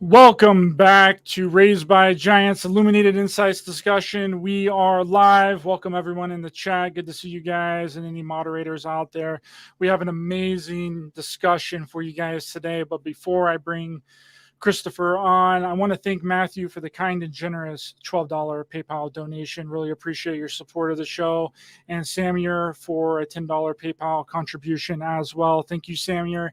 Welcome back to Raised by Giants Illuminated Insights discussion. We are live. Welcome everyone in the chat. Good to see you guys and any moderators out there. We have an amazing discussion for you guys today. But before I bring Christopher on, I want to thank Matthew for the kind and generous $12 PayPal donation. Really appreciate your support of the show. And Samir for a $10 PayPal contribution as well. Thank you, Samir.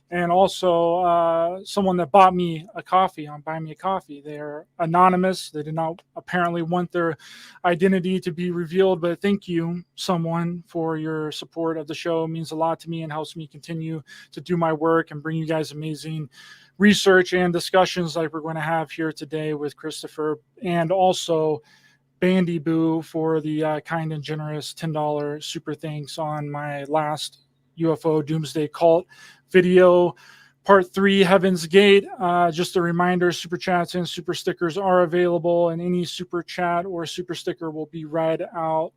And also someone that bought me a coffee on Buy Me a Coffee. They're anonymous. They did not apparently want their identity to be revealed, but thank you, someone, for your support of the show. It means a lot to me and helps me continue to do my work and bring you guys amazing research and discussions like we're going to have here today with Christopher, and also Bandy Boo for the kind and generous $10 super thanks on my last UFO Doomsday Cult video, part 3, Heaven's Gate. Just a reminder, super chats and super stickers are available, and any super chat or super sticker will be read out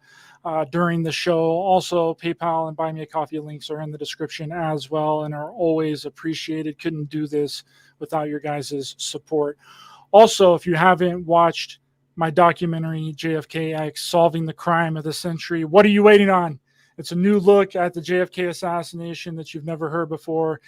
during the show. Also, PayPal and Buy Me a Coffee links are in the description as well and are always appreciated. Couldn't do this without your guys' support. Also, if you haven't watched my documentary, JFKX, Solving the Crime of the Century, what are you waiting on? It's a new look at the JFK assassination that you've never heard before.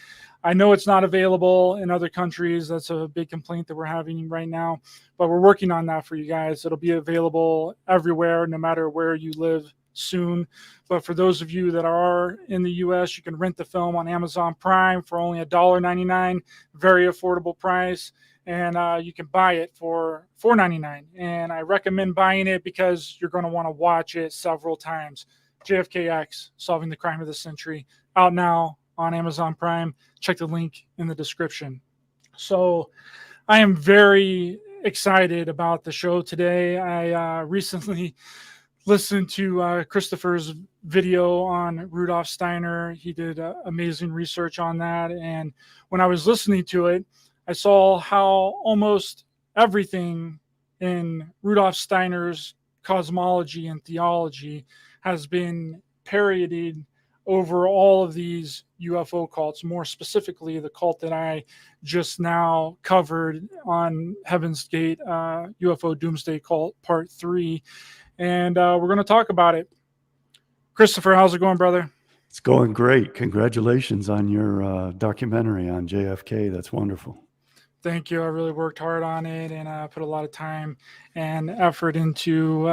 I know it's not available in other countries. That's a big complaint that we're having right now, but we're working on that for you guys. It'll be available everywhere, no matter where you live soon. But for those of you that are in the US, you can rent the film on Amazon Prime for only $1.99, very affordable price. And you can buy it for $4.99. And I recommend buying it because you're going to want to watch it several times. JFKX, Solving the Crime of the Century, out now on Amazon Prime. Check the link in the description. So I am very excited about the show today. I recently listened to Christopher's video on Rudolf Steiner. He did amazing research on that. And when I was listening to it, I saw how almost everything in Rudolf Steiner's cosmology and theology has been parodied over all of these UFO cults, more specifically the cult that I just now covered on Heaven's Gate, UFO Doomsday Cult Part 3. And we're going to talk about it. Christopher, how's it going, brother? It's going great. Congratulations on your documentary on JFK. That's wonderful. Thank you. I really worked hard on it and put a lot of time and effort into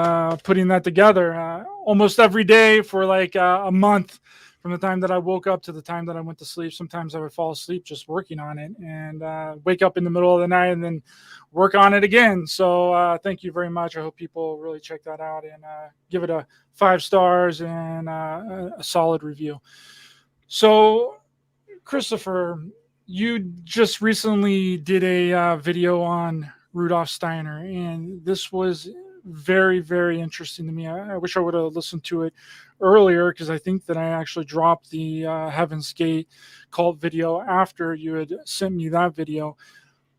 putting that together almost every day for like a month, from the time that I woke up to the time that I went to sleep. Sometimes I would fall asleep just working on it and wake up in the middle of the night and then work on it again. So thank you very much. I hope people really check that out and give it a 5 stars and a solid review. So, Christopher, you just recently did a video on Rudolf Steiner, and this was very, very interesting to me. I wish I would have listened to it earlier, because I think that I actually dropped the Heaven's Gate cult video after you had sent me that video.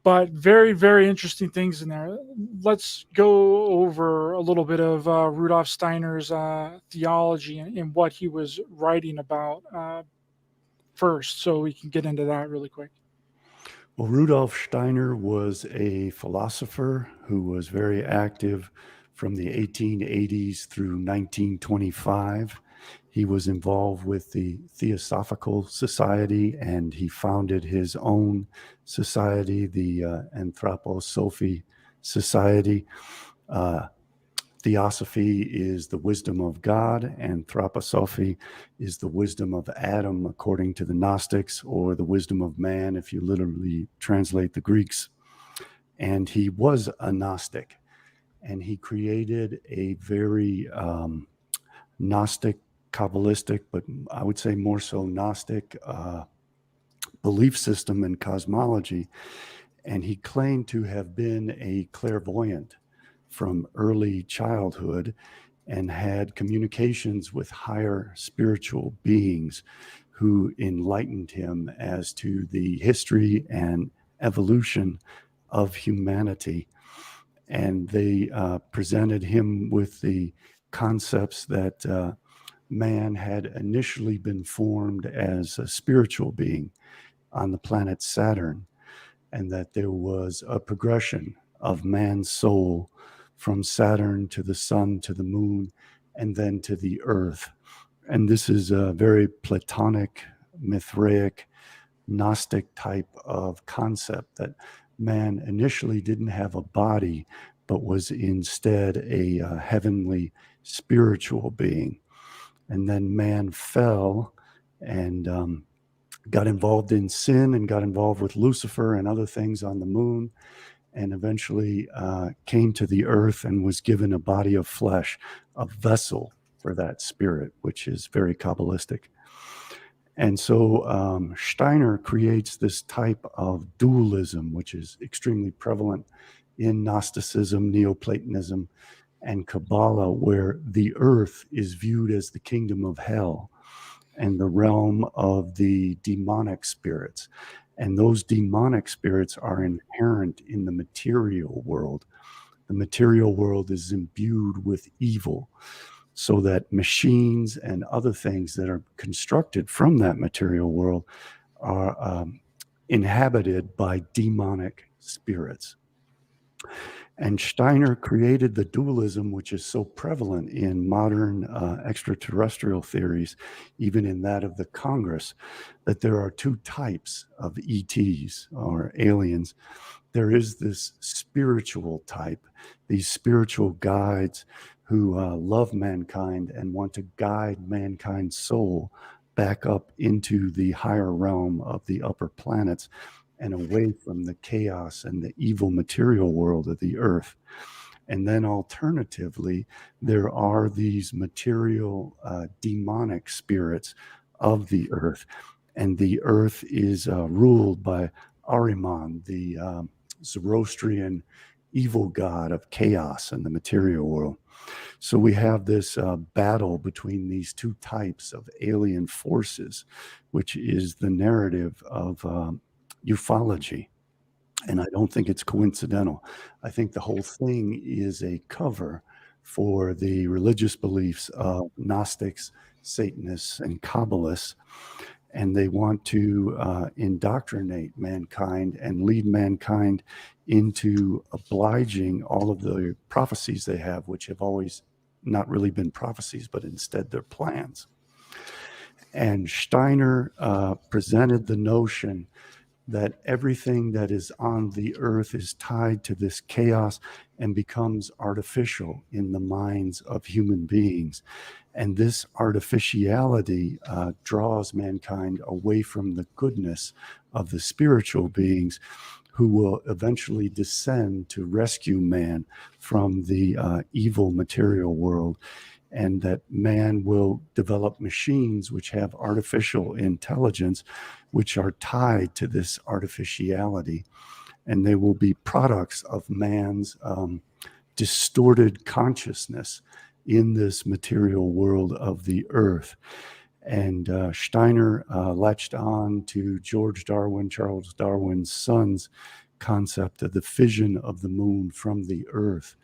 But very, very interesting things in there. Let's go over a little bit of Rudolf Steiner's theology and what he was writing about first, so we can get into that really quick. Well, Rudolf Steiner was a philosopher who was very active from the 1880s through 1925. He was involved with the Theosophical Society, and he founded his own society, the Anthroposophy Society. Theosophy is the wisdom of God. Anthroposophy is the wisdom of Adam, according to the Gnostics, or the wisdom of man, if you literally translate the Greeks. And he was a Gnostic, and he created a very Gnostic, Kabbalistic, but I would say more so Gnostic belief system in cosmology. And he claimed to have been a clairvoyant from early childhood and had communications with higher spiritual beings who enlightened him as to the history and evolution of humanity. And they presented him with the concepts that man had initially been formed as a spiritual being on the planet Saturn. and that there was a progression of man's soul from Saturn to the sun to the moon and then to the earth. And this is a very Platonic, Mithraic, Gnostic type of concept that man initially didn't have a body, but was instead a heavenly spiritual being. And then man fell and got involved in sin and got involved with Lucifer and other things on the moon, and eventually came to the earth and was given a body of flesh, a vessel for that spirit, which is very Kabbalistic. And so Steiner creates this type of dualism, which is extremely prevalent in Gnosticism, Neoplatonism, and Kabbalah, where the earth is viewed as the kingdom of hell and the realm of the demonic spirits. And those demonic spirits are inherent in the material world. The material world is imbued with evil, so that machines and other things that are constructed from that material world are inhabited by demonic spirits. And Steiner created the dualism, which is so prevalent in modern extraterrestrial theories, even in that of the Congress, that there are two types of ETs or aliens. There is this spiritual type, these spiritual guides who love mankind and want to guide mankind's soul back up into the higher realm of the upper planets and away from the chaos and the evil material world of the earth. And then alternatively, there are these material demonic spirits of the earth. And the earth is ruled by Ahriman, the Zoroastrian evil god of chaos and the material world. So we have this battle between these two types of alien forces, which is the narrative of ufology. And I don't think it's coincidental. I think the whole thing is a cover for the religious beliefs of Gnostics, Satanists, and Kabbalists. And they want to indoctrinate mankind and lead mankind into obliging all of the prophecies they have, which have always not really been prophecies, but instead they're plans. And Steiner presented the notion that everything that is on the earth is tied to this chaos and becomes artificial in the minds of human beings. And this artificiality draws mankind away from the goodness of the spiritual beings who will eventually descend to rescue man from the evil material world. And that man will develop machines which have artificial intelligence, which are tied to this artificiality. And they will be products of man's distorted consciousness in this material world of the earth. And Steiner latched on to Charles Darwin's son's concept of the fission of the moon from the earth.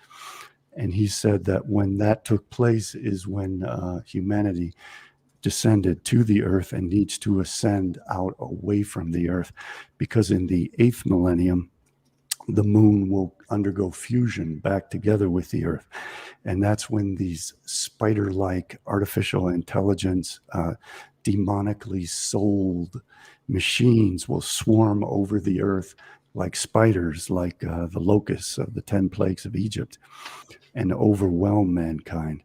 And he said that when that took place is when humanity descended to the earth and needs to ascend out away from the earth, because in the 8th millennium, the moon will undergo fusion back together with the earth. And that's when these spider-like artificial intelligence, demonically souled machines will swarm over the earth like spiders, like the locusts of the 10 plagues of Egypt, and overwhelm mankind.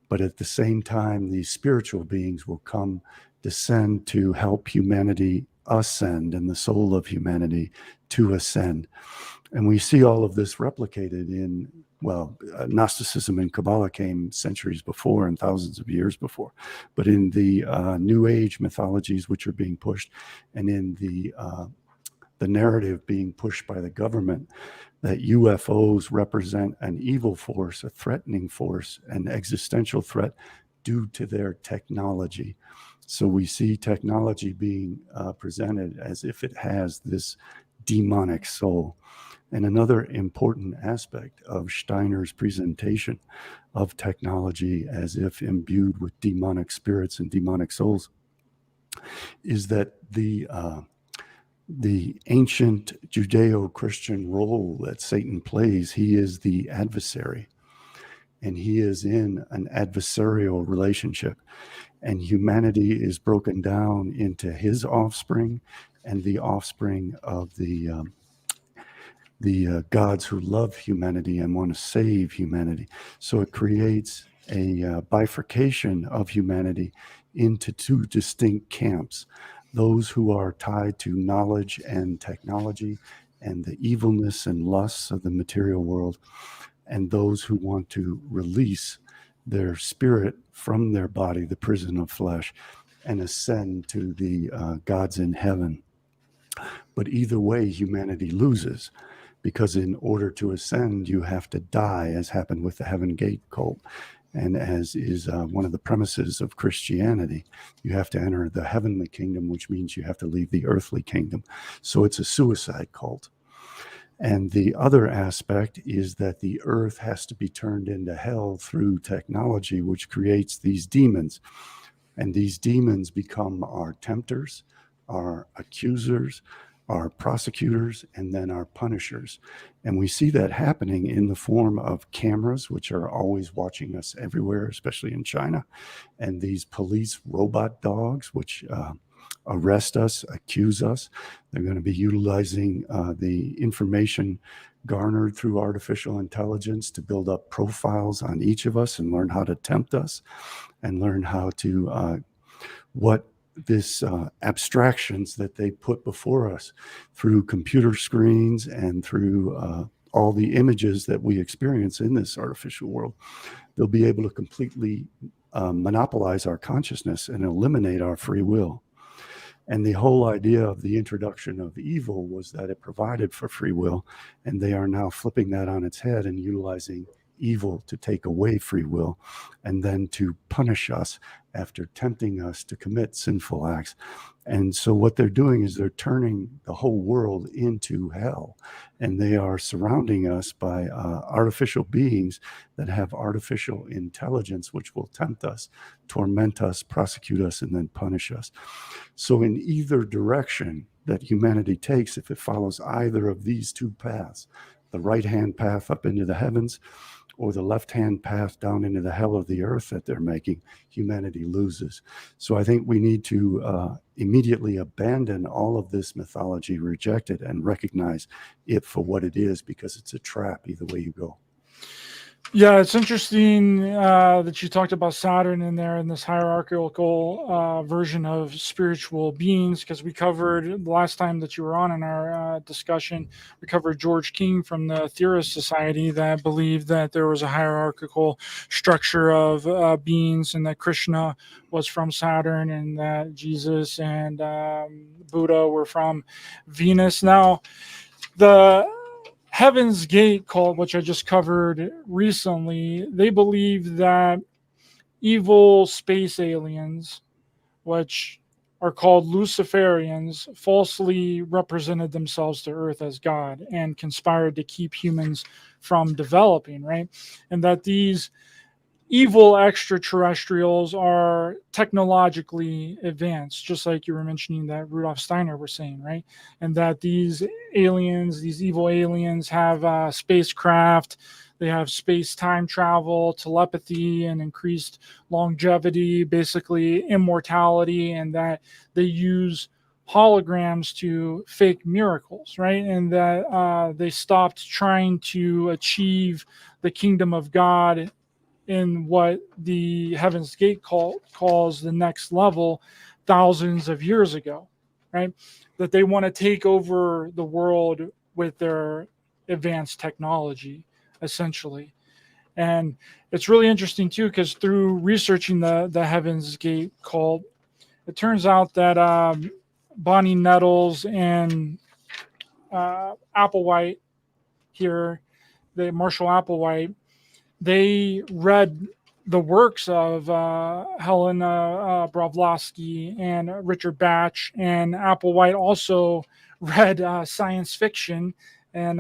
But at the same time, these spiritual beings will descend to help humanity ascend and the soul of humanity to ascend. And we see all of this replicated in, Gnosticism and Kabbalah came centuries before and thousands of years before. But in the New Age mythologies, which are being pushed, and in the narrative being pushed by the government, that UFOs represent an evil force, a threatening force, an existential threat due to their technology. So we see technology being presented as if it has this demonic soul. And another important aspect of Steiner's presentation of technology as if imbued with demonic spirits and demonic souls is that the the ancient Judeo-Christian role that Satan plays. He is the adversary, and he is in an adversarial relationship. And humanity is broken down into his offspring and the offspring of the gods who love humanity and want to save humanity. So it creates a bifurcation of humanity into two distinct camps: those who are tied to knowledge and technology and the evilness and lusts of the material world, and those who want to release their spirit from their body, the prison of flesh, and ascend to the gods in heaven. But either way, humanity loses, because in order to ascend, you have to die, as happened with the Heaven Gate cult. And as is one of the premises of Christianity, you have to enter the heavenly kingdom, which means you have to leave the earthly kingdom. So it's a suicide cult. And the other aspect is that the earth has to be turned into hell through technology, which creates these demons. And these demons become our tempters, our accusers, our prosecutors, and then our punishers. And we see that happening in the form of cameras, which are always watching us everywhere, especially in China, and these police robot dogs, which arrest us, accuse us. They're going to be utilizing the information garnered through artificial intelligence to build up profiles on each of us and learn how to tempt us and learn how to what this abstractions that they put before us through computer screens and through all the images that we experience in this artificial world. They'll be able to completely monopolize our consciousness and eliminate our free will. And the whole idea of the introduction of evil was that it provided for free will, and they are now flipping that on its head and utilizing evil to take away free will and then to punish us after tempting us to commit sinful acts. And so what they're doing is they're turning the whole world into hell, and they are surrounding us by artificial beings that have artificial intelligence, which will tempt us, torment us, prosecute us, and then punish us. So in either direction that humanity takes, if it follows either of these two paths, the right-hand path up into the heavens or the left-hand path down into the hell of the earth that they're making, humanity loses. So I think we need to immediately abandon all of this mythology, reject it, and recognize it for what it is, because it's a trap either way you go. Yeah, it's interesting that you talked about Saturn in there in this hierarchical version of spiritual beings, because we covered the last time that you were on in our discussion, we covered George King from the Theorist Society that believed that there was a hierarchical structure of beings, and that Krishna was from Saturn, and that Jesus and Buddha were from Venus. Now, the Heaven's Gate cult, which I just covered recently, they believe that evil space aliens, which are called Luciferians, falsely represented themselves to Earth as God and conspired to keep humans from developing, right? And that these evil extraterrestrials are technologically advanced, just like you were mentioning that Rudolf Steiner was saying, right? And that these aliens, these evil aliens, have spacecraft, they have space-time travel, telepathy, and increased longevity, basically immortality, and that they use holograms to fake miracles, right? And that they stopped trying to achieve the kingdom of God in what the Heaven's Gate calls the next level thousands of years ago, right? That they want to take over the world with their advanced technology, essentially. And it's really interesting too, because through researching the Heaven's Gate cult, it turns out that Bonnie Nettles and Applewhite here, the Marshall Applewhite, they read the works of Helena Blavatsky and Richard Bach, and Applewhite also read science fiction, and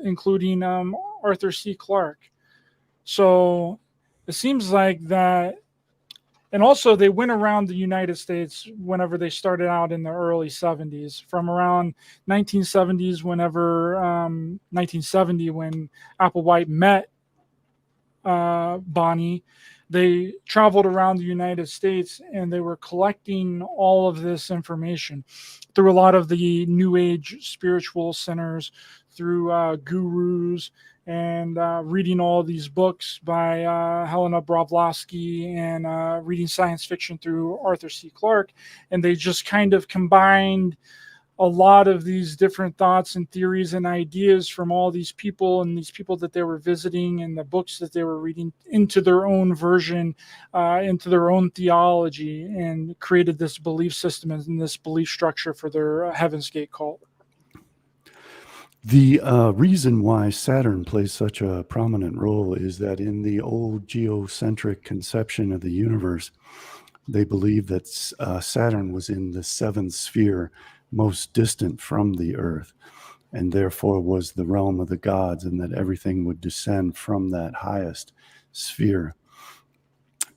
including Arthur C. Clarke. So it seems like that and also they went around the United States whenever they started out in the early 70s. From around 1970s, 1970, when Applewhite met Bonnie, they traveled around the United States and they were collecting all of this information through a lot of the New Age spiritual centers, through gurus, and reading all these books by Helena Blavatsky, and reading science fiction through Arthur C. Clarke. And they just kind of combined a lot of these different thoughts and theories and ideas from all these people and these people that they were visiting and the books that they were reading into their own version, into their own theology, and created this belief system and this belief structure for their Heaven's Gate cult. The reason why Saturn plays such a prominent role is that in the old geocentric conception of the universe, they believed that Saturn was in the seventh sphere, most distant from the earth, and therefore was the realm of the gods, and that everything would descend from that highest sphere.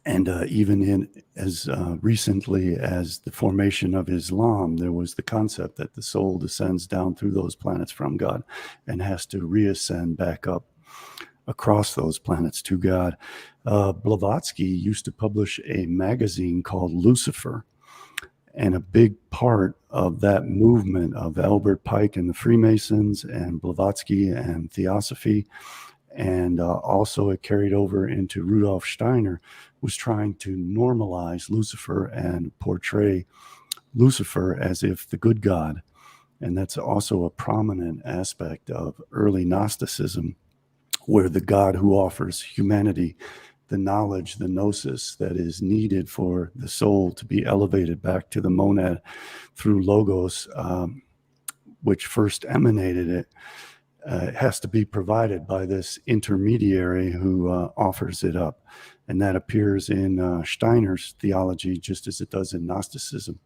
And even as recently as the formation of Islam, there was the concept that the soul descends down through those planets from God and has to reascend back up across those planets to God. Blavatsky used to publish a magazine called Lucifer. And a big part of that movement of Albert Pike and the Freemasons and Blavatsky and Theosophy, and also it carried over into Rudolf Steiner, was trying to normalize Lucifer and portray Lucifer as if the good God. And that's also a prominent aspect of early Gnosticism, where the God who offers humanity the knowledge, the gnosis that is needed for the soul to be elevated back to the monad through logos, which first emanated it, has to be provided by this intermediary who offers it up. And that appears in Steiner's theology, just as it does in Gnosticism,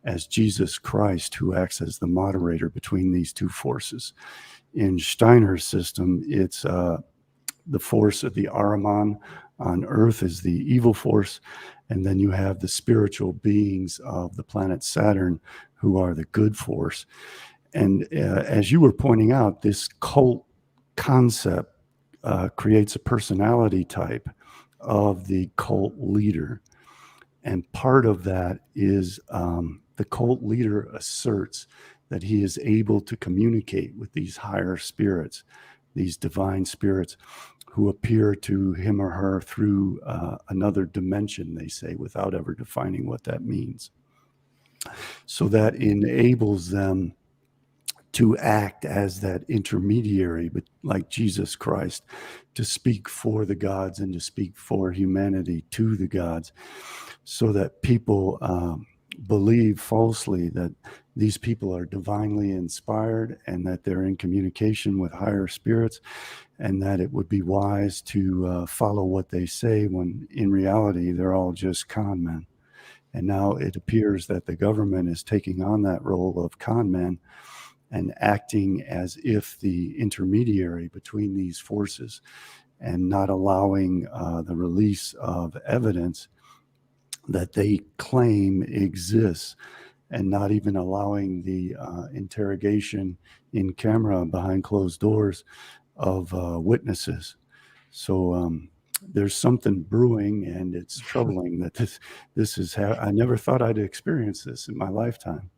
as Jesus Christ, who acts as the moderator between these two forces. In Steiner's system, it's the force of the Ahriman on Earth is the evil force, and then you have the spiritual beings of the planet Saturn, who are the good force. And as you were pointing out, this cult concept creates a personality type of the cult leader. And part of that is the cult leader asserts that he is able to communicate with these higher spirits, these divine spirits, who appear to him or her through another dimension, they say, without ever defining what that means. So that enables them to act as that intermediary, but like Jesus Christ, to speak for the gods and to speak for humanity to the gods, so that people believe falsely that these people are divinely inspired and that they're in communication with higher spirits, and that it would be wise to follow what they say, when in reality they're all just con men. And now it appears that the government is taking on that role of con men and acting as if the intermediary between these forces, and not allowing the release of evidence that they claim exists, and not even allowing the interrogation in camera behind closed doors of witnesses. So there's something brewing, and it's troubling that this is how I never thought I'd experience this in my lifetime.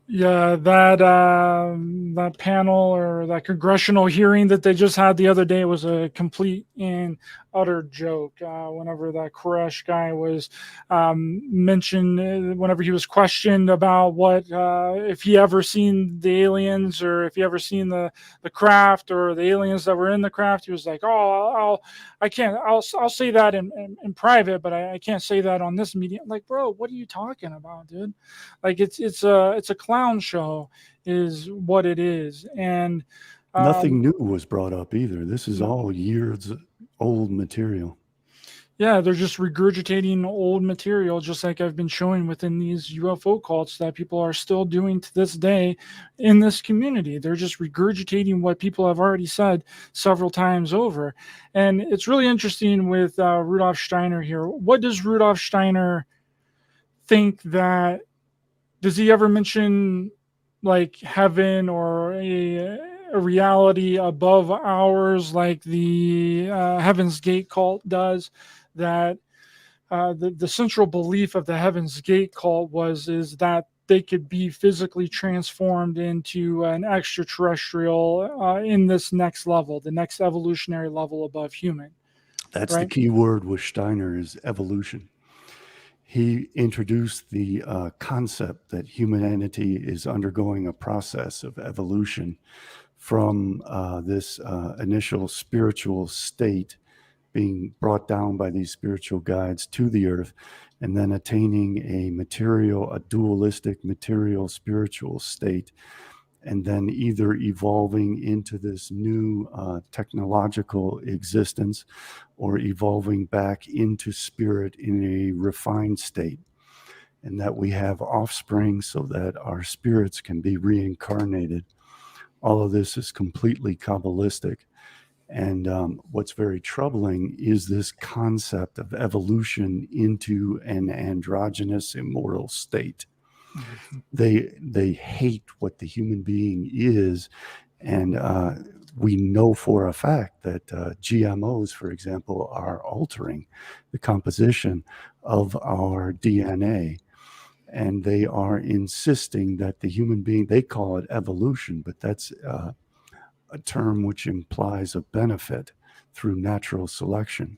Yeah, that panel or that congressional hearing that they just had the other day was a complete and utter joke. Whenever that Koresh guy was mentioned, whenever he was questioned about what if he ever seen the aliens, or if he ever seen the craft or the aliens that were in the craft, he was like, "Oh, I'll say that in private, but I can't say that on this media." I'm like, bro, what are you talking about, dude? Like it's a clown show, is what it is. And nothing new was brought up either. This is all years old material. Yeah, they're just regurgitating old material, just like I've been showing within these UFO cults that people are still doing to this day in this community. They're just regurgitating what people have already said several times over. And it's really interesting with Rudolf Steiner here. What does Rudolf Steiner think that, does he ever mention like heaven or a reality above ours, like the Heaven's Gate cult does? That the central belief of the Heaven's Gate cult is that they could be physically transformed into an extraterrestrial in this next level, the next evolutionary level above human. That's the Right? key word with Steiner, is evolution. He introduced the concept that humanity is undergoing a process of evolution from this initial spiritual state, being brought down by these spiritual guides to the earth, and then attaining a dualistic material spiritual state, and then either evolving into this new technological existence or evolving back into spirit in a refined state. And that we have offspring so that our spirits can be reincarnated. All of this is completely Kabbalistic. And what's very troubling is this concept of evolution into an androgynous immortal state. They hate what the human being is, and we know for a fact that GMOs, for example, are altering the composition of our DNA. And they are insisting that the human being, they call it evolution, but that's a term which implies a benefit through natural selection.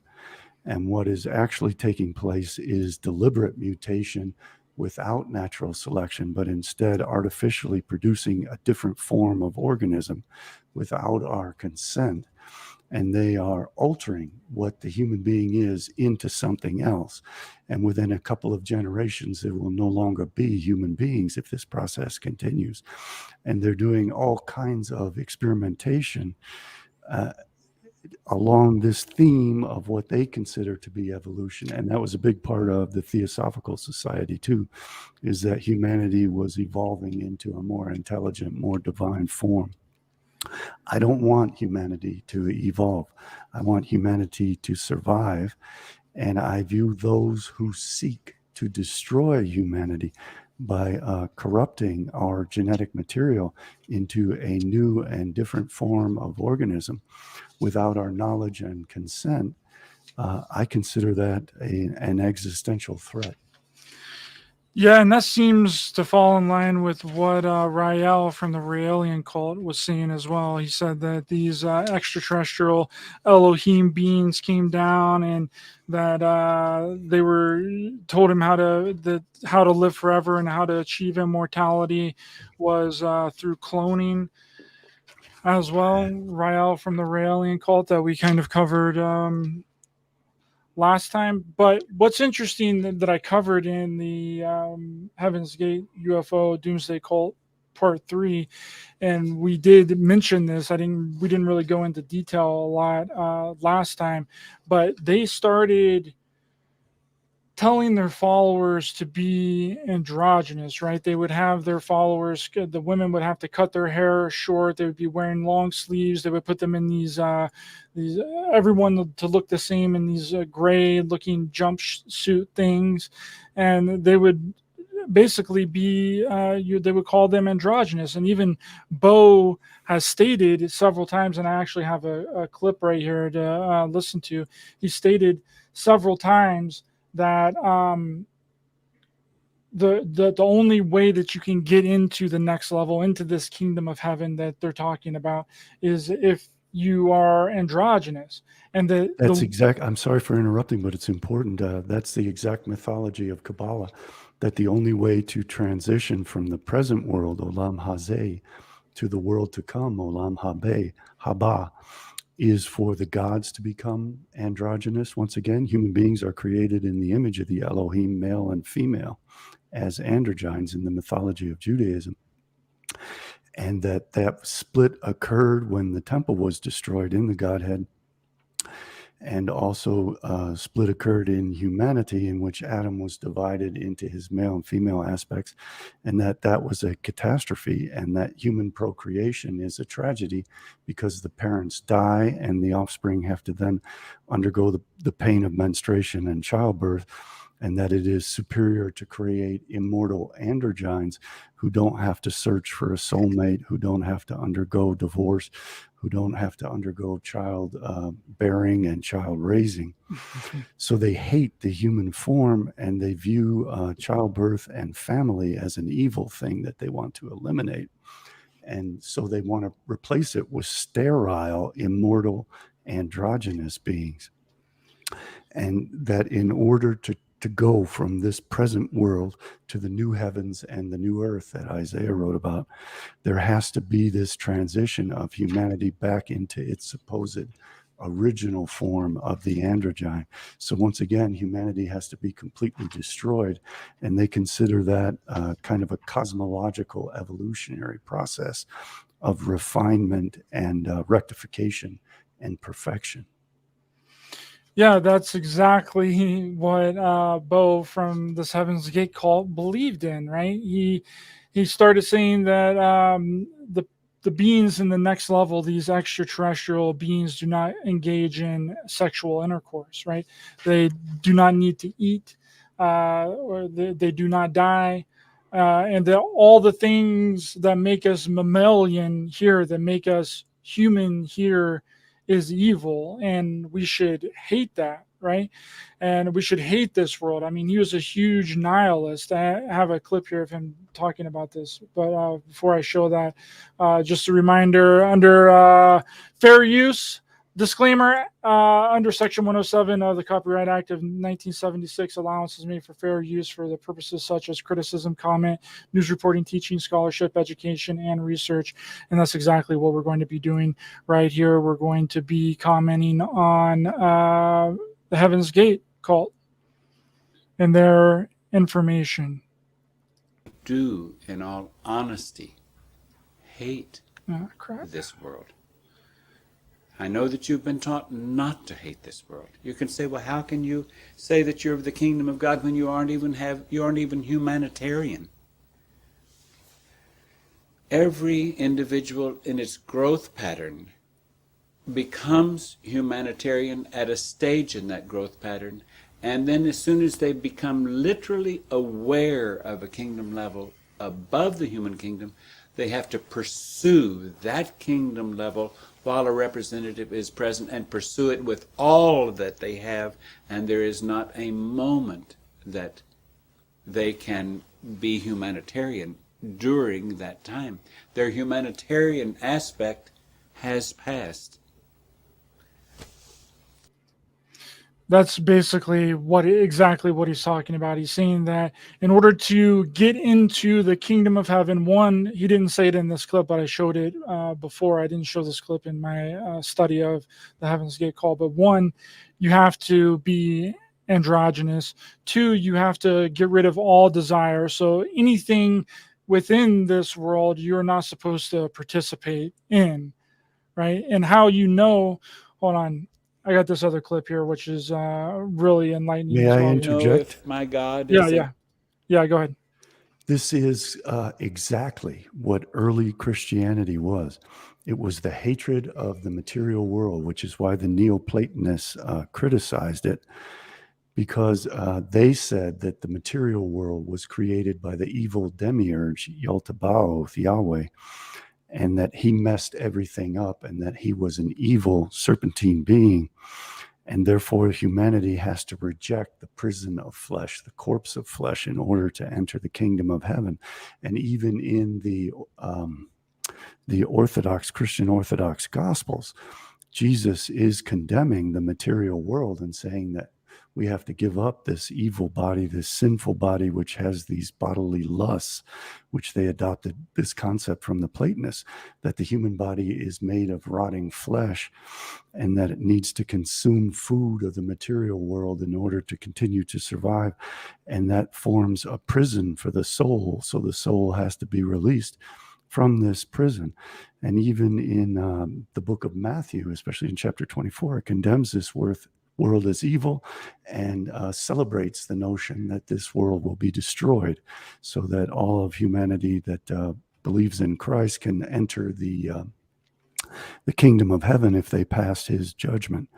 And what is actually taking place is deliberate mutation without natural selection, but instead artificially producing a different form of organism without our consent. And they are altering what the human being is into something else. And within a couple of generations, there will no longer be human beings if this process continues. And they're doing all kinds of experimentation along this theme of what they consider to be evolution. And that was a big part of the Theosophical Society too, is that humanity was evolving into a more intelligent, more divine form. I don't want humanity to evolve. I want humanity to survive. And I view those who seek to destroy humanity by corrupting our genetic material into a new and different form of organism without our knowledge and consent, I consider that an existential threat. Yeah, and that seems to fall in line with what Rael from the Raelian cult was saying as well. He said that these extraterrestrial Elohim beings came down, and that they were told him how to live forever and how to achieve immortality was through cloning as well. Rael from the Raelian cult that we kind of covered last time. But what's interesting that I covered in the Heaven's Gate UFO Doomsday Cult Part 3, and we did mention this. We didn't really go into detail a lot last time, but they started telling their followers to be androgynous, right? They would have their followers, the women would have to cut their hair short. They would be wearing long sleeves. They would put them in these everyone to look the same in these gray looking jumpsuit things. And they would basically be, they would call them androgynous. And even Bo has stated several times, and I actually have a clip right here to listen to. He stated several times that the only way that you can get into the next level, into this kingdom of heaven that they're talking about, is if you are androgynous. And I'm sorry for interrupting, but it's important. That's the exact mythology of Kabbalah, that the only way to transition from the present world, Olam Hazeh, to the world to come, Olam Haba, is for the gods to become androgynous. Once again, human beings are created in the image of the Elohim, male and female, as androgynes in the mythology of Judaism. And that split occurred when the temple was destroyed in the Godhead. And also split occurred in humanity, in which Adam was divided into his male and female aspects, and that was a catastrophe, and that human procreation is a tragedy because the parents die and the offspring have to then undergo the pain of menstruation and childbirth, and that it is superior to create immortal androgynes who don't have to search for a soulmate, who don't have to undergo divorce, who don't have to undergo child bearing and child raising. So they hate the human form, and they view childbirth and family as an evil thing that they want to eliminate. And so they want to replace it with sterile, immortal, androgynous beings. And that in order to go from this present world to the new heavens and the new earth that Isaiah wrote about, there has to be this transition of humanity back into its supposed original form of the androgyne. So once again, humanity has to be completely destroyed, and they consider that kind of a cosmological evolutionary process of refinement and rectification and perfection. Yeah, that's exactly what Bo from this Heaven's Gate cult believed in, right? He started saying that the beings in the next level, these extraterrestrial beings, do not engage in sexual intercourse, right? They do not need to eat, or they do not die. And that all the things that make us mammalian here, that make us human here, is evil, and we should hate that, right? And we should hate this world. I mean, he was a huge nihilist. I have a clip here of him talking about this, but before I show that, just a reminder, under fair use disclaimer, under Section 107 of the Copyright Act of 1976, allowance is made for fair use for the purposes such as criticism, comment, news reporting, teaching, scholarship, education, and research. And that's exactly what we're going to be doing right here. We're going to be commenting on the Heaven's Gate cult and their information. Do, in all honesty, hate this world. I know that you've been taught not to hate this world. You can say, well, how can you say that you're of the kingdom of God when you aren't even humanitarian? Every individual in its growth pattern becomes humanitarian at a stage in that growth pattern, and then as soon as they become literally aware of a kingdom level above the human kingdom, they have to pursue that kingdom level while a representative is present, and pursue it with all that they have, and there is not a moment that they can be humanitarian during that time. Their humanitarian aspect has passed. That's basically exactly what he's talking about. He's saying that in order to get into the kingdom of heaven, one, he didn't say it in this clip, but I showed it before. I didn't show this clip in my study of the Heaven's Gate call. But one, you have to be androgynous. Two, you have to get rid of all desire. So anything within this world, you're not supposed to participate in, right? And how you know, hold on. I got this other clip here, which is really enlightening. May I interject? If my God Yeah, go ahead. This is exactly what early Christianity was. It was the hatred of the material world, which is why the Neoplatonists criticized it, because they said that the material world was created by the evil demiurge, Yaldabaoth, Yahweh, and that he messed everything up, and that he was an evil serpentine being, and therefore humanity has to reject the prison of flesh, the corpse of flesh, in order to enter the kingdom of heaven. And even in the Christian Orthodox Gospels, Jesus is condemning the material world and saying that we have to give up this evil body, this sinful body, which has these bodily lusts, which they adopted this concept from the Platonists, that the human body is made of rotting flesh and that it needs to consume food of the material world in order to continue to survive. And that forms a prison for the soul. So the soul has to be released from this prison. And even in the book of Matthew, especially in chapter 24, it condemns this world as evil and celebrates the notion that this world will be destroyed so that all of humanity that believes in Christ can enter the kingdom of heaven if they pass his judgment.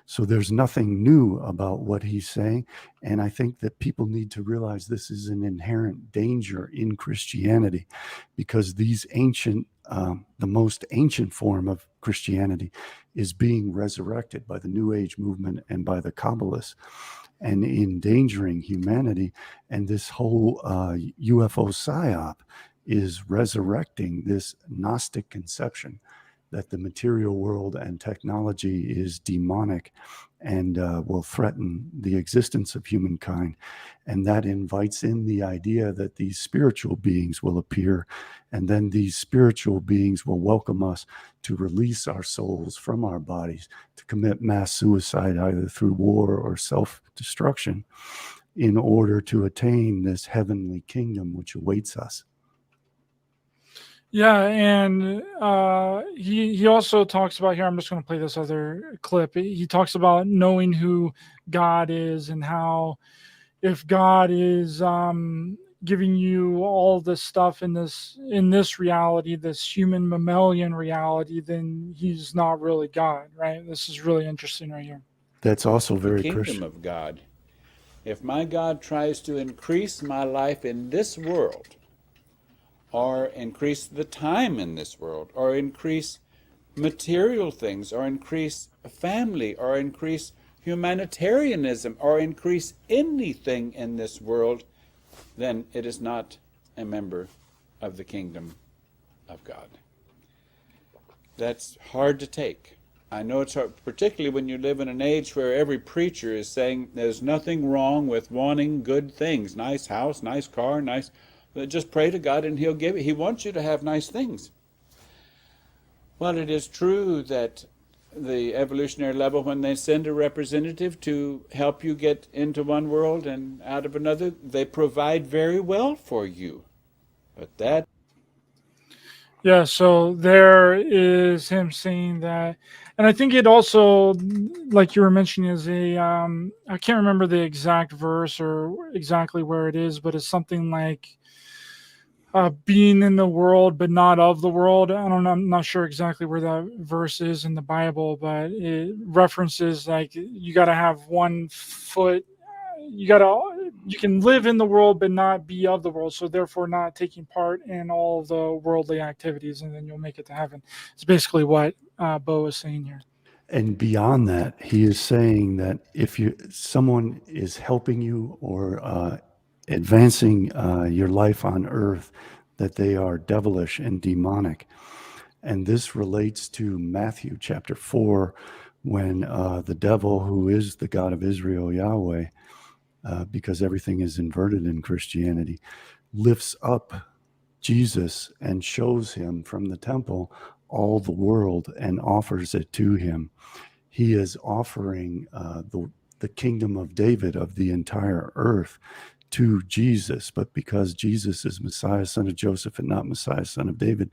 So there's nothing new about what he's saying. And I think that people need to realize this is an inherent danger in Christianity, because these ancient, the most ancient form of Christianity is being resurrected by the New Age movement and by the Kabbalists, and endangering humanity. And this whole UFO psyop is resurrecting this Gnostic conception that the material world and technology is demonic and will threaten the existence of humankind. And that invites in the idea that these spiritual beings will appear, and then these spiritual beings will welcome us to release our souls from our bodies, to commit mass suicide either through war or self-destruction in order to attain this heavenly kingdom which awaits us. Yeah, and he also talks about here, I'm just going to play this other clip. He talks about knowing who God is, and how if God is giving you all this stuff in this reality, this human mammalian reality, then he's not really God, right? This is really interesting right here. That's also very the Christian. kingdom of God. If my God tries to increase my life in this world, or increase the time in this world, or increase material things, or increase family, or increase humanitarianism, or increase anything in this world, then it is not a member of the kingdom of God. That's hard to take. I know it's hard, particularly when you live in an age where every preacher is saying there's nothing wrong with wanting good things, nice house, nice car, nice... Just pray to God and he'll give it. He wants you to have nice things. Well, it is true that the evolutionary level, when they send a representative to help you get into one world and out of another, they provide very well for you. But that... Yeah, so there is him saying that. And I think it also, like you were mentioning, is a, I can't remember the exact verse or exactly where it is, but it's something like, being in the world but not of the world. I don't know, I'm not sure exactly where that verse is in the Bible, but it references like you got to have one foot, you can live in the world but not be of the world, so therefore not taking part in all the worldly activities, and then you'll make it to heaven. It's basically what Bo is saying here. And beyond that, he is saying that if someone is helping you or advancing your life on earth, that they are devilish and demonic. And this relates to Matthew chapter 4, when the devil, who is the God of Israel, Yahweh, because everything is inverted in Christianity, lifts up Jesus and shows him from the temple all the world and offers it to him. He is offering the kingdom of David, of the entire earth, to Jesus. But because Jesus is Messiah, son of Joseph, and not Messiah, son of David,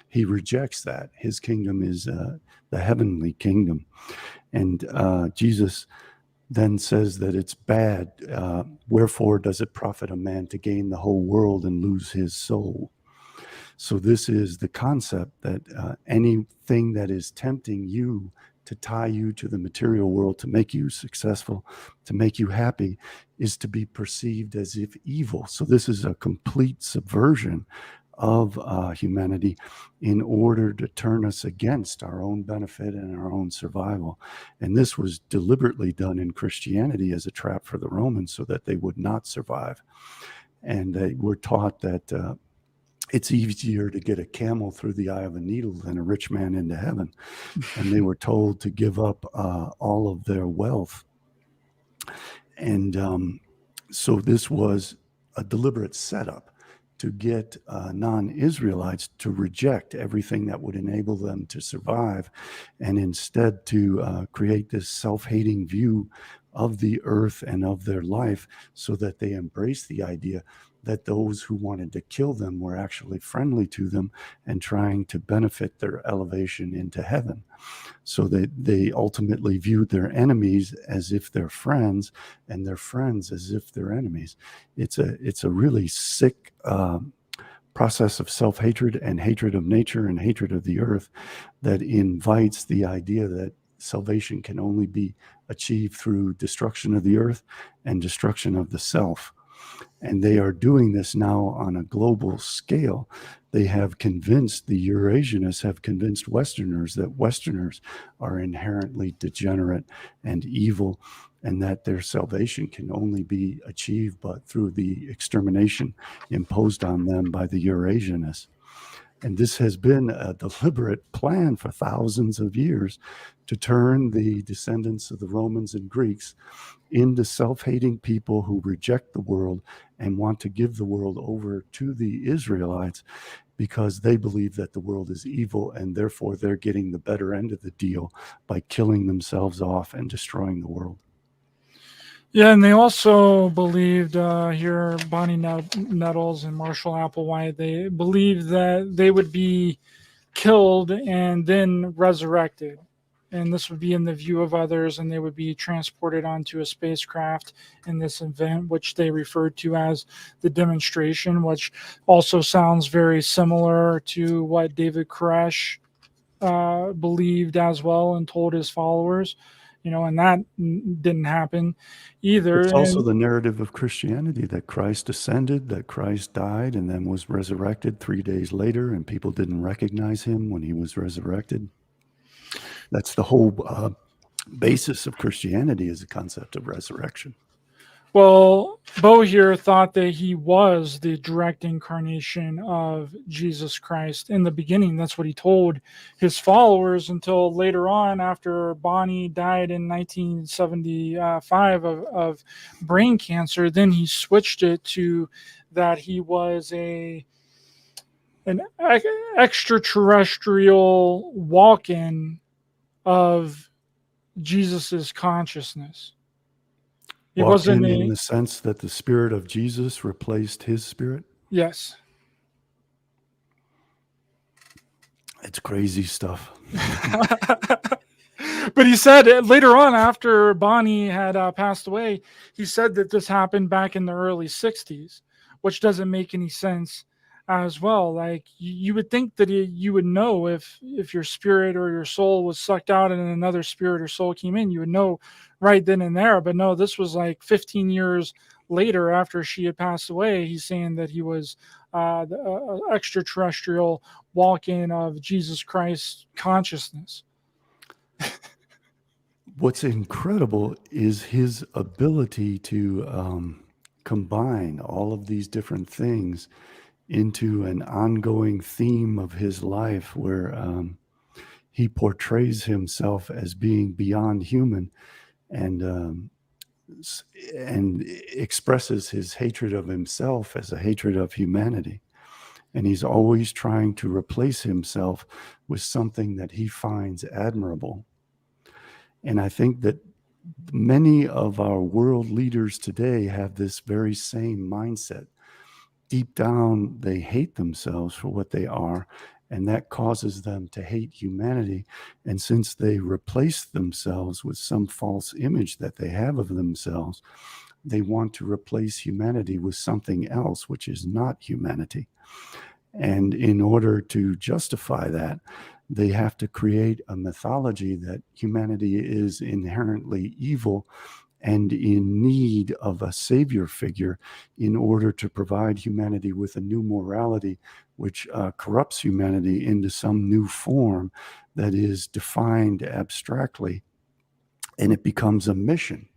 he rejects that. His kingdom is the heavenly kingdom. And Jesus then says that it's bad. Wherefore does it profit a man to gain the whole world and lose his soul? So this is the concept that anything that is tempting you to tie you to the material world, to make you successful, to make you happy, is to be perceived as if evil. So this is a complete subversion of humanity in order to turn us against our own benefit and our own survival. And this was deliberately done in Christianity as a trap for the Romans so that they would not survive. And they were taught that it's easier to get a camel through the eye of a needle than a rich man into heaven. And they were told to give up all of their wealth. And so this was a deliberate setup to get non-Israelites to reject everything that would enable them to survive, and instead to create this self-hating view of the earth and of their life, so that they embrace the idea that those who wanted to kill them were actually friendly to them and trying to benefit their elevation into heaven. So they ultimately viewed their enemies as if they're friends, and their friends as if they're enemies. It's a really sick process of self-hatred and hatred of nature and hatred of the earth that invites the idea that salvation can only be achieved through destruction of the earth and destruction of the self. And they are doing this now on a global scale. They have convinced, the Eurasianists have convinced Westerners that Westerners are inherently degenerate and evil, and that their salvation can only be achieved but through the extermination imposed on them by the Eurasianists. And this has been a deliberate plan for thousands of years to turn the descendants of the Romans and Greeks into self-hating people who reject the world and want to give the world over to the Israelites, because they believe that the world is evil, and therefore they're getting the better end of the deal by killing themselves off and destroying the world. Yeah, and they also believed, here, Bonnie Nettles and Marshall Applewhite, they believed that they would be killed and then resurrected. And this would be in the view of others, and they would be transported onto a spacecraft in this event, which they referred to as the demonstration, which also sounds very similar to what David Koresh believed as well and told his followers. And that didn't happen either. It's also the narrative of Christianity, that Christ ascended, that Christ died, and then was resurrected 3 days later, and people didn't recognize him when he was resurrected. That's the whole basis of Christianity, is the concept of resurrection. Well, Bo here thought that he was the direct incarnation of Jesus Christ in the beginning. That's what he told his followers, until later on, after Bonnie died in 1975 of brain cancer. Then he switched it to that he was an extraterrestrial walk-in of Jesus's consciousness. It wasn't in the sense that the spirit of Jesus replaced his spirit? Yes. It's crazy stuff. But he said later on, after Bonnie had passed away, he said that this happened back in the early 60s, which doesn't make any sense as well. Like, you would think that you would know if your spirit or your soul was sucked out and another spirit or soul came in, you would know right then and there. But no, this was like 15 years later after she had passed away. He's saying that he was the extraterrestrial walk-in of Jesus Christ's consciousness. What's incredible is his ability to combine all of these different things into an ongoing theme of his life, where he portrays himself as being beyond human, and expresses his hatred of himself as a hatred of humanity. And he's always trying to replace himself with something that he finds admirable. And I think that many of our world leaders today have this very same mindset. Deep down, they hate themselves for what they are, and that causes them to hate humanity. And since they replace themselves with some false image that they have of themselves, they want to replace humanity with something else, which is not humanity. And in order to justify that, they have to create a mythology that humanity is inherently evil and in need of a savior figure in order to provide humanity with a new morality, which corrupts humanity into some new form that is defined abstractly. And it becomes a mission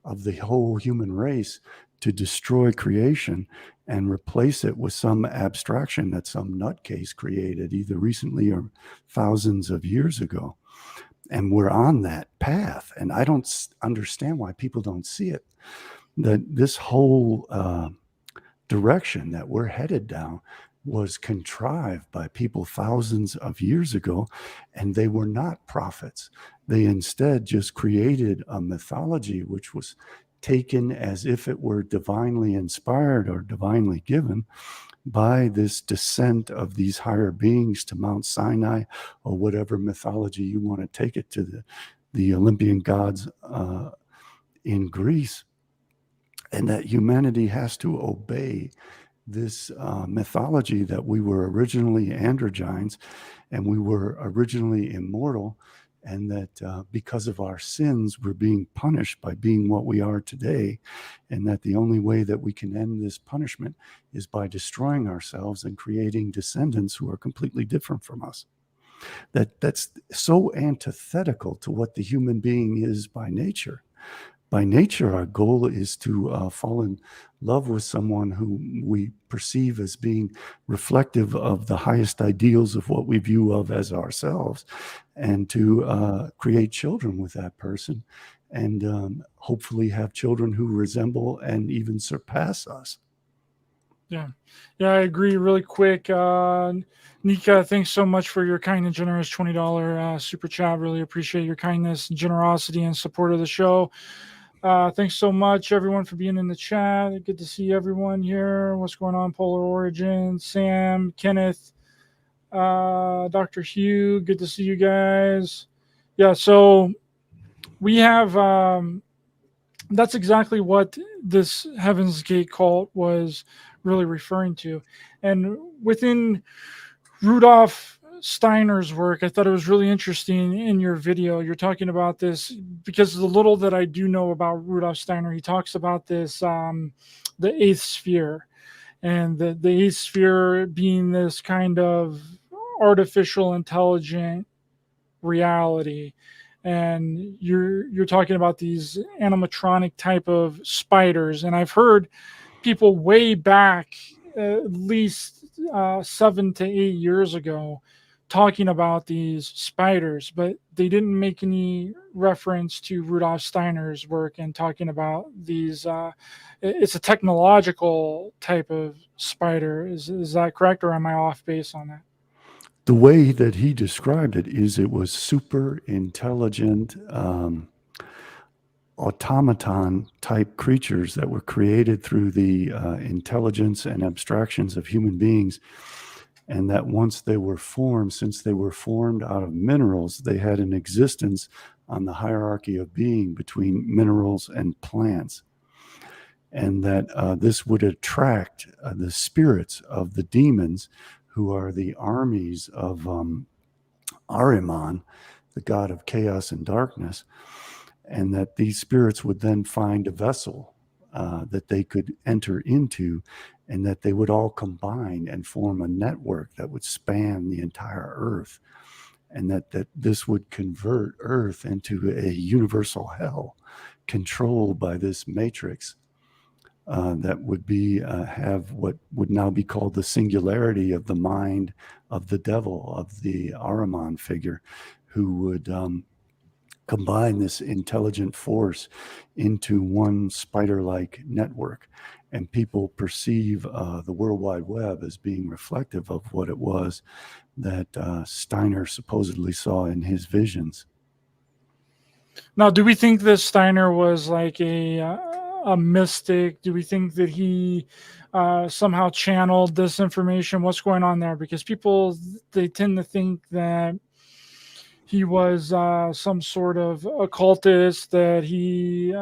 of the whole human race to destroy creation and replace it with some abstraction that some nutcase created either recently or thousands of years ago. And we're on that path. And I don't understand why people don't see it. That this whole direction that we're headed down was contrived by people thousands of years ago, and they were not prophets. They instead just created a mythology which was taken as if it were divinely inspired or divinely given by this descent of these higher beings to Mount Sinai, or whatever mythology you want to take it to, the Olympian gods in Greece, and that humanity has to obey this mythology that we were originally androgynes and we were originally immortal, and that because of our sins, we're being punished by being what we are today, and that the only way that we can end this punishment is by destroying ourselves and creating descendants who are completely different from us. That's so antithetical to what the human being is by nature. By nature, our goal is to fall in love with someone who we perceive as being reflective of the highest ideals of what we view of as ourselves, and to create children with that person, and hopefully have children who resemble and even surpass us. Yeah, I agree. Really quick, Nika, thanks so much for your kind and generous $20 super chat. Really appreciate your kindness, generosity, and support of the show. Thanks so much, everyone, for being in the chat. Good to see everyone here. What's going on? Polar Origin, Sam, Kenneth, Dr. Hugh. Good to see you guys. Yeah, so we have... that's exactly what this Heaven's Gate cult was really referring to. And within Rudolf Steiner's work, I thought it was really interesting in your video. You're talking about this because the little that I do know about Rudolf Steiner, he talks about this, the eighth sphere, and the eighth sphere being this kind of artificial intelligent reality. And you're talking about these animatronic type of spiders, and I've heard people way back, at least 7 to 8 years ago, talking about these spiders, but they didn't make any reference to Rudolf Steiner's work and talking about these. It's a technological type of spider. Is that correct, or am I off base on that? The way that he described it is it was super intelligent automaton type creatures that were created through the intelligence and abstractions of human beings, and that once they were formed, since they were formed out of minerals, they had an existence on the hierarchy of being between minerals and plants, and that this would attract the spirits of the demons, who are the armies of Ahriman, the god of chaos and darkness, and that these spirits would then find a vessel that they could enter into, and that they would all combine and form a network that would span the entire earth, and that this would convert earth into a universal hell controlled by this matrix that would be have what would now be called the singularity of the mind of the devil, of the Ahriman figure, who would combine this intelligent force into one spider-like network. And people perceive the World Wide Web as being reflective of what it was that Steiner supposedly saw in his visions. Now, do we think that Steiner was like a mystic? Do we think that he somehow channeled this information? What's going on there? Because people, they tend to think that he was some sort of occultist, that he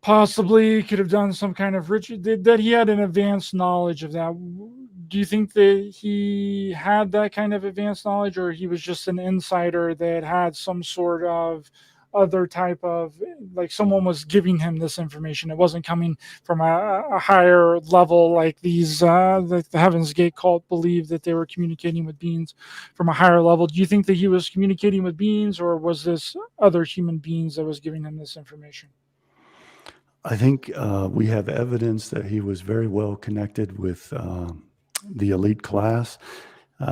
possibly could have done some kind of ritual, that he had an advanced knowledge of that. Do you think that he had that kind of advanced knowledge, or he was just an insider that had some sort of other type of, like, someone was giving him this information? It wasn't coming from a higher level, like these the Heaven's Gate cult believed that they were communicating with beings from a higher level. Do you think that he was communicating with beings, or was this other human beings that was giving him this information? I think we have evidence that he was very well connected with the elite class.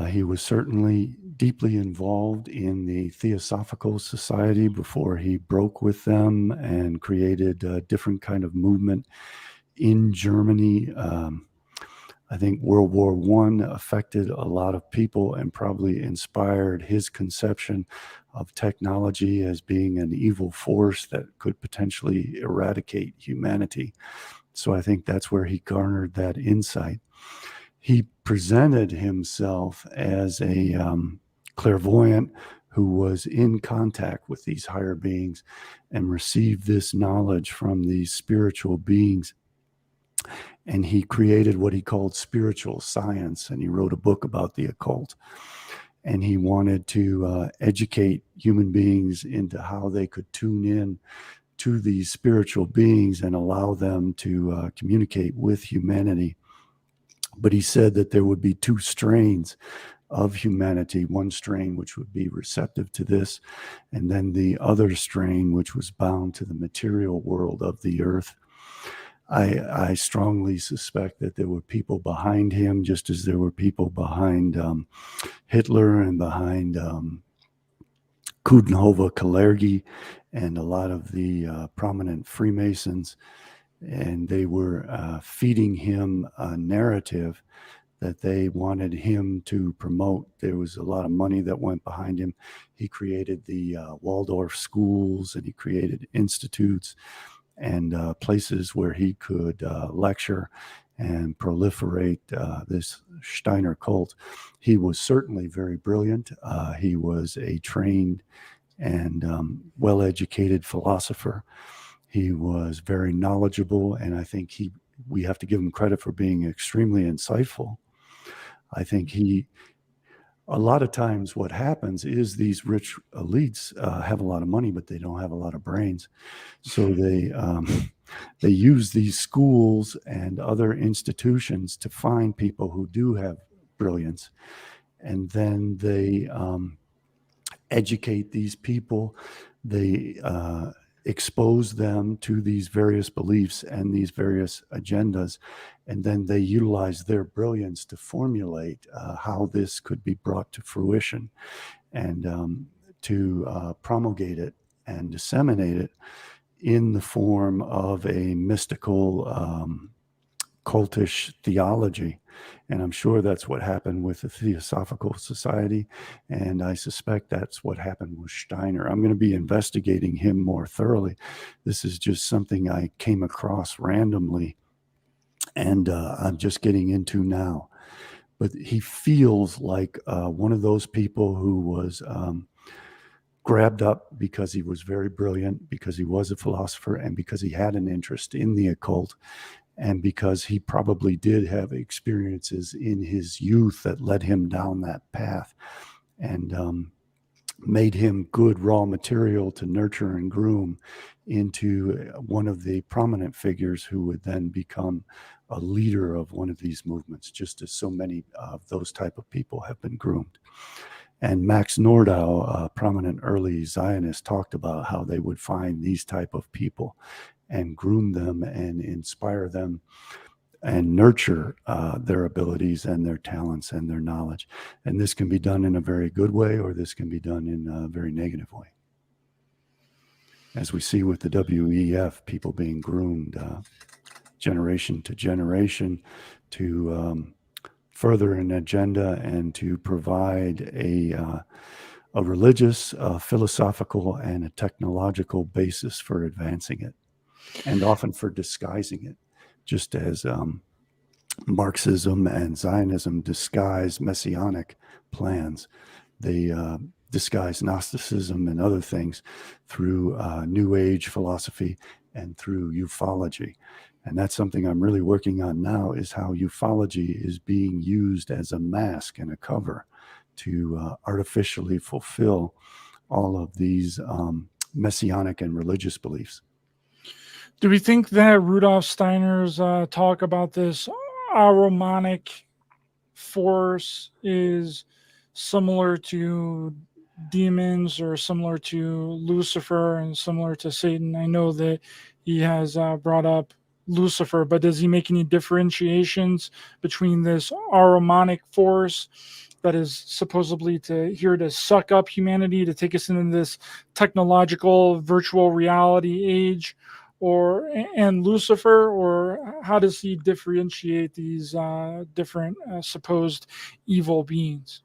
He was certainly deeply involved in the Theosophical Society before he broke with them and created a different kind of movement in Germany. I think World War I affected a lot of people and probably inspired his conception of technology as being an evil force that could potentially eradicate humanity. So I think that's where he garnered that insight. He presented himself as a clairvoyant who was in contact with these higher beings and received this knowledge from these spiritual beings. And he created what he called spiritual science, and he wrote a book about the occult. And he wanted to educate human beings into how they could tune in to these spiritual beings and allow them to communicate with humanity. But he said that there would be two strains of humanity, one strain which would be receptive to this, and then the other strain which was bound to the material world of the earth. I strongly suspect that there were people behind him, just as there were people behind Hitler and behind Coudenhove Kalergi and a lot of the prominent Freemasons. And they were feeding him a narrative that they wanted him to promote. There was a lot of money that went behind him. He created the Waldorf schools, and he created institutes and places where he could lecture and proliferate this Steiner cult. He was certainly very brilliant. He was a trained and well-educated philosopher. He was very knowledgeable, and I think we have to give him credit for being extremely insightful. I think a lot of times what happens is these rich elites have a lot of money, but they don't have a lot of brains. So they use these schools and other institutions to find people who do have brilliance. And then they educate these people. They expose them to these various beliefs and these various agendas, and then they utilize their brilliance to formulate how this could be brought to fruition and to promulgate it and disseminate it in the form of a mystical cultish theology. And I'm sure that's what happened with the Theosophical Society, and I suspect that's what happened with Steiner. I'm going to be investigating him more thoroughly. This is just something I came across randomly, and I'm just getting into now. But he feels like one of those people who was grabbed up because he was very brilliant, because he was a philosopher, and because he had an interest in the occult, and because he probably did have experiences in his youth that led him down that path and made him good raw material to nurture and groom into one of the prominent figures who would then become a leader of one of these movements, just as so many of those type of people have been groomed. And Max Nordau, a prominent early Zionist, talked about how they would find these type of people and groom them and inspire them and nurture their abilities and their talents and their knowledge. And this can be done in a very good way, or this can be done in a very negative way. As we see with the WEF, people being groomed generation to generation to further an agenda and to provide a religious, philosophical, and a technological basis for advancing it, and often for disguising it, just as Marxism and Zionism disguise messianic plans. They disguise Gnosticism and other things through New Age philosophy and through ufology. And that's something I'm really working on now, is how ufology is being used as a mask and a cover to artificially fulfill all of these messianic and religious beliefs. Do we think that Rudolf Steiner's talk about this Ahrimanic force is similar to demons or similar to Lucifer and similar to Satan? I know that he has brought up Lucifer, but does he make any differentiations between this Ahrimanic force that is supposedly here to suck up humanity, to take us into this technological virtual reality age, and Lucifer, or how does he differentiate these different supposed evil beings?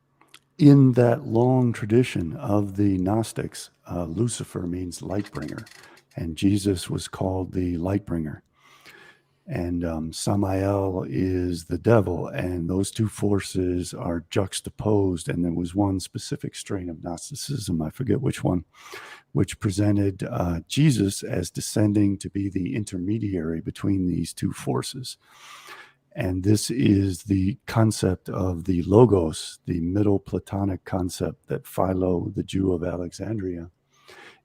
In that long tradition of the Gnostics, Lucifer means light bringer, and Jesus was called the light bringer. And Samael is the devil, and those two forces are juxtaposed. And there was one specific strain of Gnosticism, I forget which one, which presented Jesus as descending to be the intermediary between these two forces. And this is the concept of the Logos, the Middle Platonic concept that Philo, the Jew of Alexandria,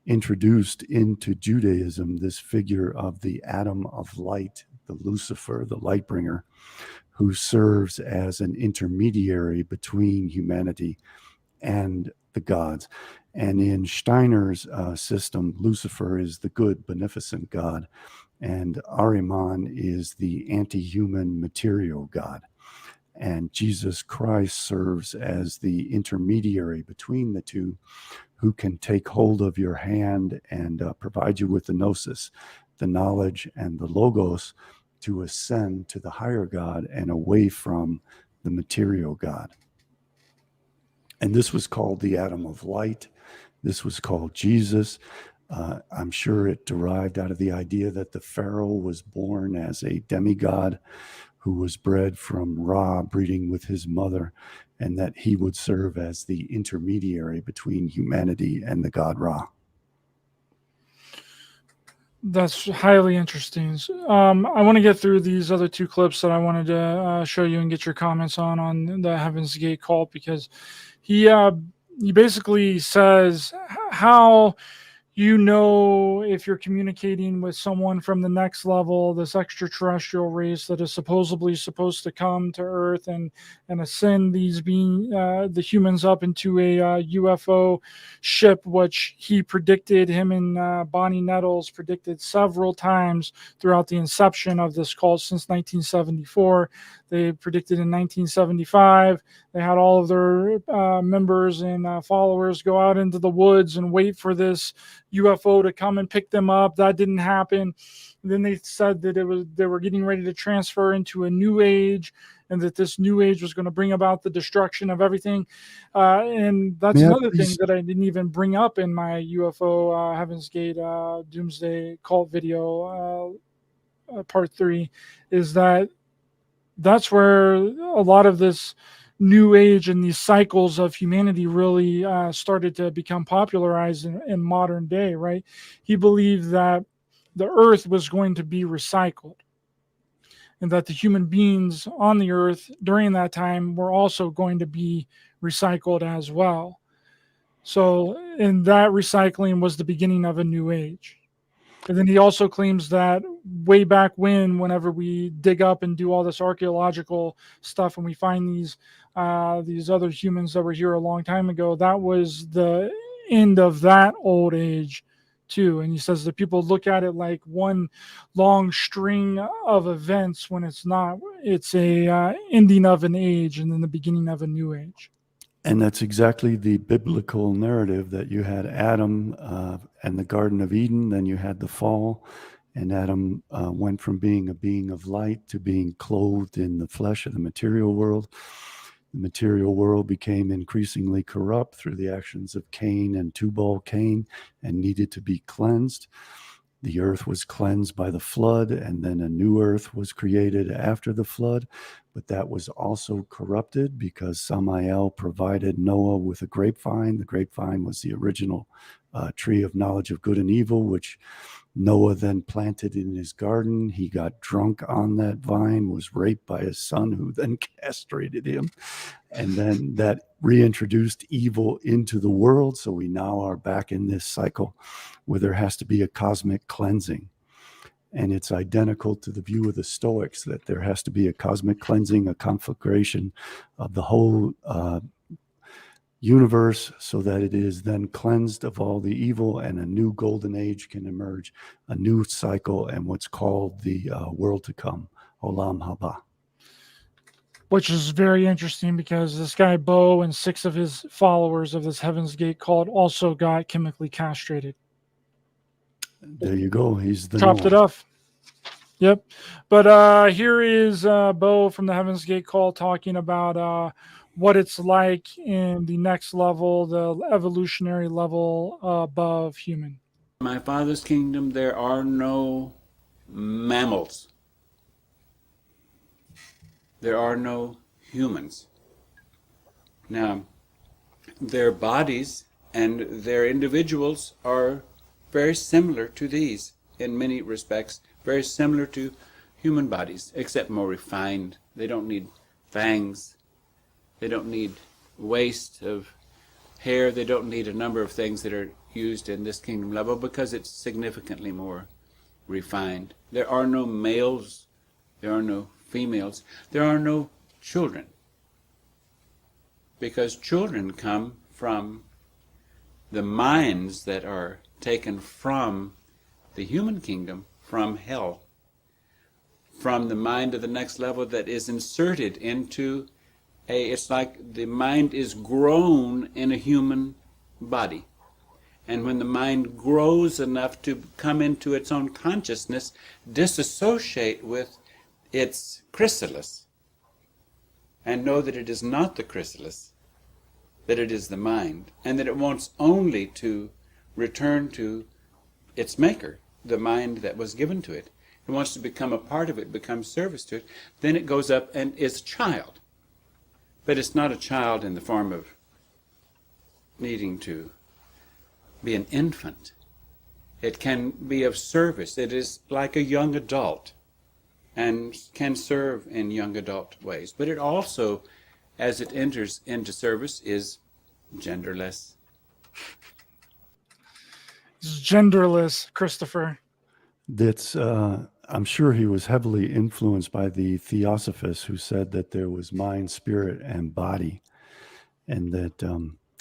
introduced into Judaism, this figure of the atom of light, the Lucifer, the light bringer, who serves as an intermediary between humanity and the gods. And in Steiner's system, Lucifer is the good, beneficent God, and Ahriman is the anti-human material God. And Jesus Christ serves as the intermediary between the two, who can take hold of your hand and provide you with the gnosis, the knowledge and the logos, to ascend to the higher God and away from the material God. And this was called the atom of light. This was called Jesus. I'm sure it derived out of the idea that the Pharaoh was born as a demigod who was bred from Ra, breeding with his mother, and that he would serve as the intermediary between humanity and the god Ra. That's highly interesting. I want to get through these other two clips that I wanted to show you and get your comments on the Heaven's Gate cult, because he basically says how you know if you're communicating with someone from the next level, this extraterrestrial race that is supposedly supposed to come to Earth and ascend these the humans up into a UFO ship, which he predicted, him and Bonnie Nettles predicted several times throughout the inception of this cult since 1974. They predicted in 1975. They had all of their members and followers go out into the woods and wait for this UFO to come and pick them up. That didn't happen. Then they said that they were getting ready to transfer into a new age, and that this new age was going to bring about the destruction of everything. And that's another thing that I didn't even bring up in my UFO Heaven's Gate Doomsday Cult video, part 3, is that's where a lot of this new age and these cycles of humanity really started to become popularized in modern day, right? He believed that the earth was going to be recycled, and that the human beings on the earth during that time were also going to be recycled as well. So, and that recycling was the beginning of a new age. And then he also claims that way back whenever we dig up and do all this archaeological stuff and we find these other humans that were here a long time ago, that was the end of that old age too. And he says that people look at it like one long string of events when it's not. It's a ending of an age and then the beginning of a new age. And that's exactly the biblical narrative, that you had Adam and the Garden of Eden, then you had the fall, and Adam went from being a being of light to being clothed in the flesh of the material world. The material world became increasingly corrupt through the actions of Cain and Tubal-Cain and needed to be cleansed. The earth was cleansed by the flood, and then a new earth was created after the flood. But that was also corrupted because Samael provided Noah with a grapevine. The grapevine was the original tree of knowledge of good and evil, which Noah then planted in his garden. He got drunk on that vine, was raped by his son, who then castrated him. And then that reintroduced evil into the world. So we now are back in this cycle where there has to be a cosmic cleansing. And it's identical to the view of the Stoics, that there has to be a cosmic cleansing, a conflagration of the whole universe, so that it is then cleansed of all the evil and a new golden age can emerge, a new cycle, and what's called the world to come, Olam Haba. Which is very interesting because this guy Bo and 6 of his followers of this Heaven's Gate cult also got chemically castrated. There you go. He's the Chopped it Noah. off. Yep. But here is Bo from the Heaven's Gate Call talking about what it's like in the next level, the evolutionary level above human. In my Father's kingdom, there are no mammals. There are no humans. Now, their bodies and their individuals are very similar to these in many respects, very similar to human bodies, except more refined. They don't need fangs. They don't need waste of hair. They don't need a number of things that are used in this kingdom level because it's significantly more refined. There are no males. There are no females. There are no children. Because children come from the minds that are taken from the human kingdom, from hell, from the mind of the next level that is inserted into it's like the mind is grown in a human body. And when the mind grows enough to come into its own consciousness, disassociate with its chrysalis, and know that it is not the chrysalis, that it is the mind, and that it wants only to return to its maker, the mind that was given to it. It wants to become a part of it, become service to it. Then it goes up and is a child. But it's not a child in the form of needing to be an infant. It can be of service. It is like a young adult and can serve in young adult ways. But it also, as it enters into service, is genderless. It's genderless, Christopher. That's I'm sure he was heavily influenced by the Theosophists who said that there was mind, spirit, and body, and that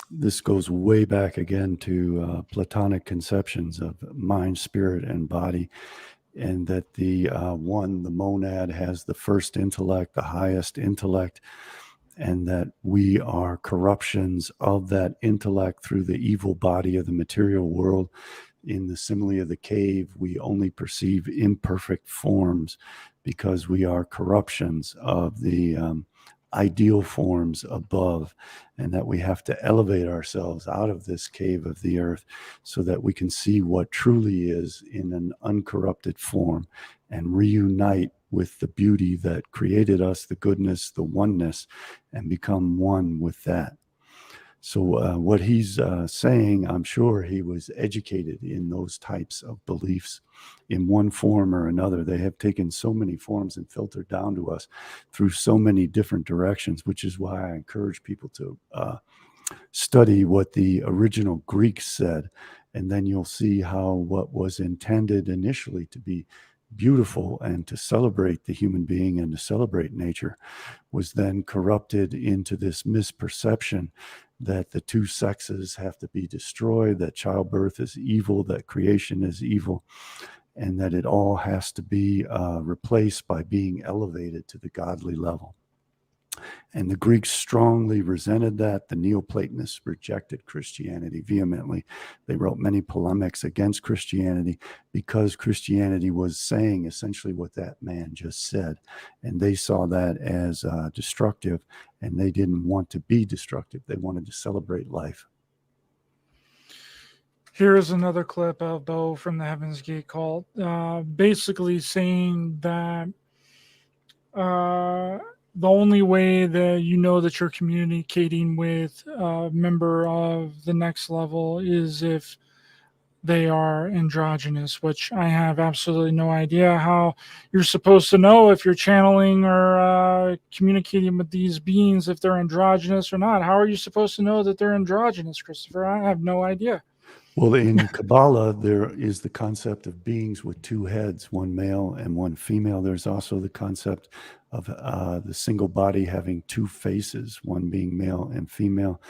this goes way back again to Platonic conceptions of mind, spirit, and body, and that the one, the monad, has the first intellect, the highest intellect, and that we are corruptions of that intellect through the evil body of the material world. In the simile of the cave, we only perceive imperfect forms because we are corruptions of the ideal forms above, and that we have to elevate ourselves out of this cave of the earth so that we can see what truly is in an uncorrupted form and reunite with the beauty that created us, the goodness, the oneness, and become one with that. So what he's saying, I'm sure he was educated in those types of beliefs in one form or another. They have taken so many forms and filtered down to us through so many different directions, which is why I encourage people to study what the original Greeks said, and then you'll see how what was intended initially to be beautiful and to celebrate the human being and to celebrate nature was then corrupted into this misperception that the two sexes have to be destroyed, that childbirth is evil, that creation is evil, and that it all has to be replaced by being elevated to the godly level. And the Greeks strongly resented that. The Neoplatonists rejected Christianity vehemently. They wrote many polemics against Christianity because Christianity was saying essentially what that man just said. And they saw that as destructive, and they didn't want to be destructive. They wanted to celebrate life. Here's another clip of Bo from the Heaven's Gate Cult, basically saying that the only way that you know that you're communicating with a member of the next level is if they are androgynous, which I have absolutely no idea how you're supposed to know if you're channeling or communicating with these beings, if they're androgynous or not. How are you supposed to know that they're androgynous, Christopher? I have no idea. Well, in Kabbalah, there is the concept of beings with two heads, one male and one female. There's also the concept of the single body having two faces, one being male and female.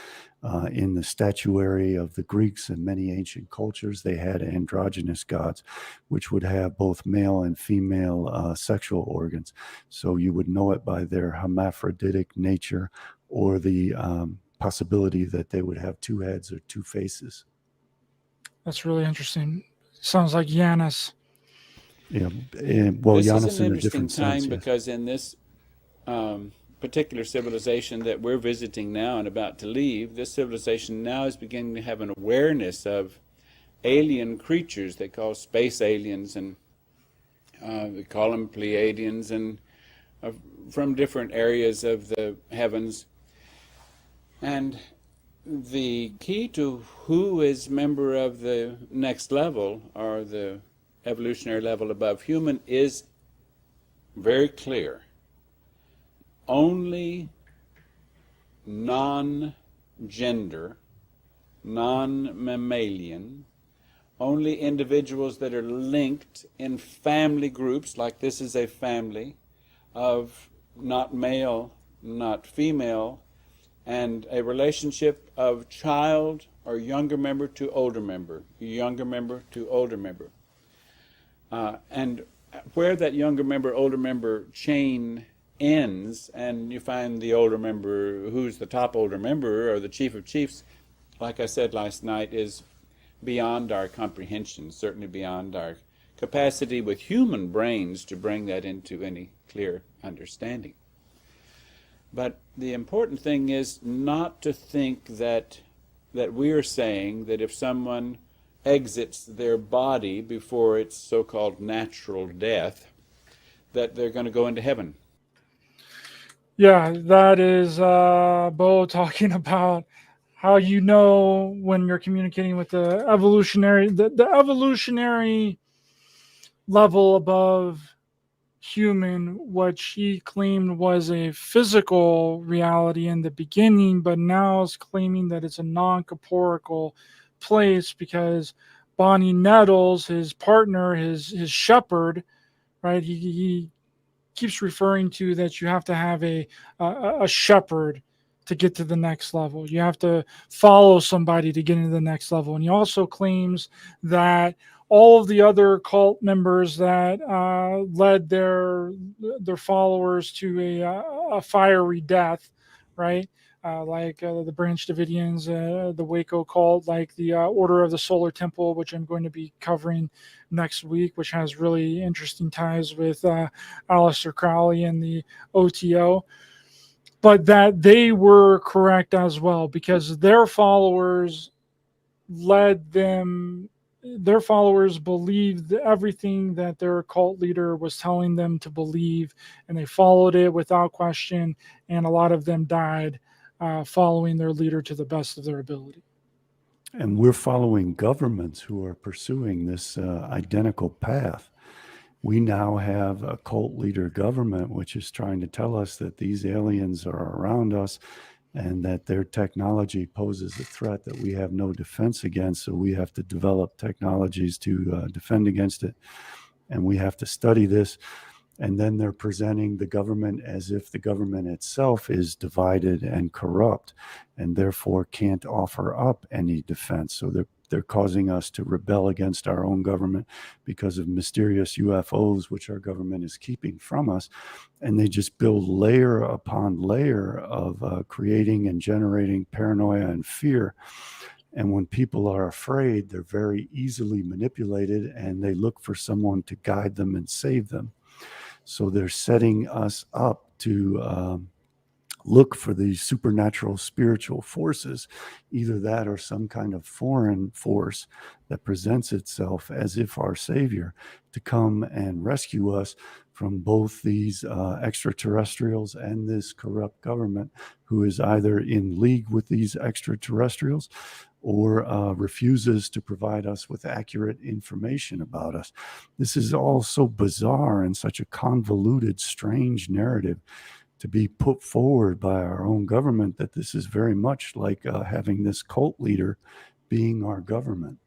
In the statuary of the Greeks and many ancient cultures, they had androgynous gods, which would have both male and female sexual organs. So you would know it by their hermaphroditic nature or the possibility that they would have two heads or two faces. That's really interesting. Sounds like Yanis. Yeah, well, This Giannis is an in a interesting different time sense. Yes. because in this particular civilization that we're visiting now and about to leave, this civilization now is beginning to have an awareness of alien creatures they call space aliens, and we call them Pleiadians, and from different areas of the heavens. And the key to who is member of the next level, or the evolutionary level above human, is very clear. Only non-gender, non-mammalian, only individuals that are linked in family groups, like this is a family of not male, not female, and a relationship of child or younger member to older member, younger member to older member. And where that younger member, older member chain ends, and you find the older member, who's the top older member, or the chief of chiefs, like I said last night, is beyond our comprehension, certainly beyond our capacity with human brains to bring that into any clear understanding. But the important thing is not to think that we're saying that if someone exits their body before its so-called natural death, that they're going to go into heaven. Yeah, that is Bo talking about how you know when you're communicating with the evolutionary level above human, what she claimed was a physical reality in the beginning, but now is claiming that it's a non-corporeal place because Bonnie Nettles, his partner, his shepherd, right? He keeps referring to that you have to have a shepherd to get to the next level. You have to follow somebody to get into the next level. And he also claims that all of the other cult members that led their followers to a fiery death, right? Like the Branch Davidians, the Waco cult, like the Order of the Solar Temple, which I'm going to be covering next week, which has really interesting ties with Aleister Crowley and the OTO. But that they were correct as well, because their followers believed everything that their cult leader was telling them to believe, and they followed it without question, and a lot of them died following their leader to the best of their ability. And we're following governments who are pursuing this identical path. We now have a cult leader government which is trying to tell us that these aliens are around us and that their technology poses a threat that we have no defense against. So we have to develop technologies to defend against it. And we have to study this. And then they're presenting the government as if the government itself is divided and corrupt and therefore can't offer up any defense. So they're causing us to rebel against our own government because of mysterious UFOs, which our government is keeping from us. And they just build layer upon layer of creating and generating paranoia and fear. And when people are afraid, they're very easily manipulated, and they look for someone to guide them and save them. So they're setting us up to look for these supernatural spiritual forces, either that or some kind of foreign force that presents itself as if our savior, to come and rescue us from both these extraterrestrials and this corrupt government, who is either in league with these extraterrestrials or refuses to provide us with accurate information about us. This is all so bizarre and such a convoluted, strange narrative to be put forward by our own government, that this is very much like having this cult leader being our government.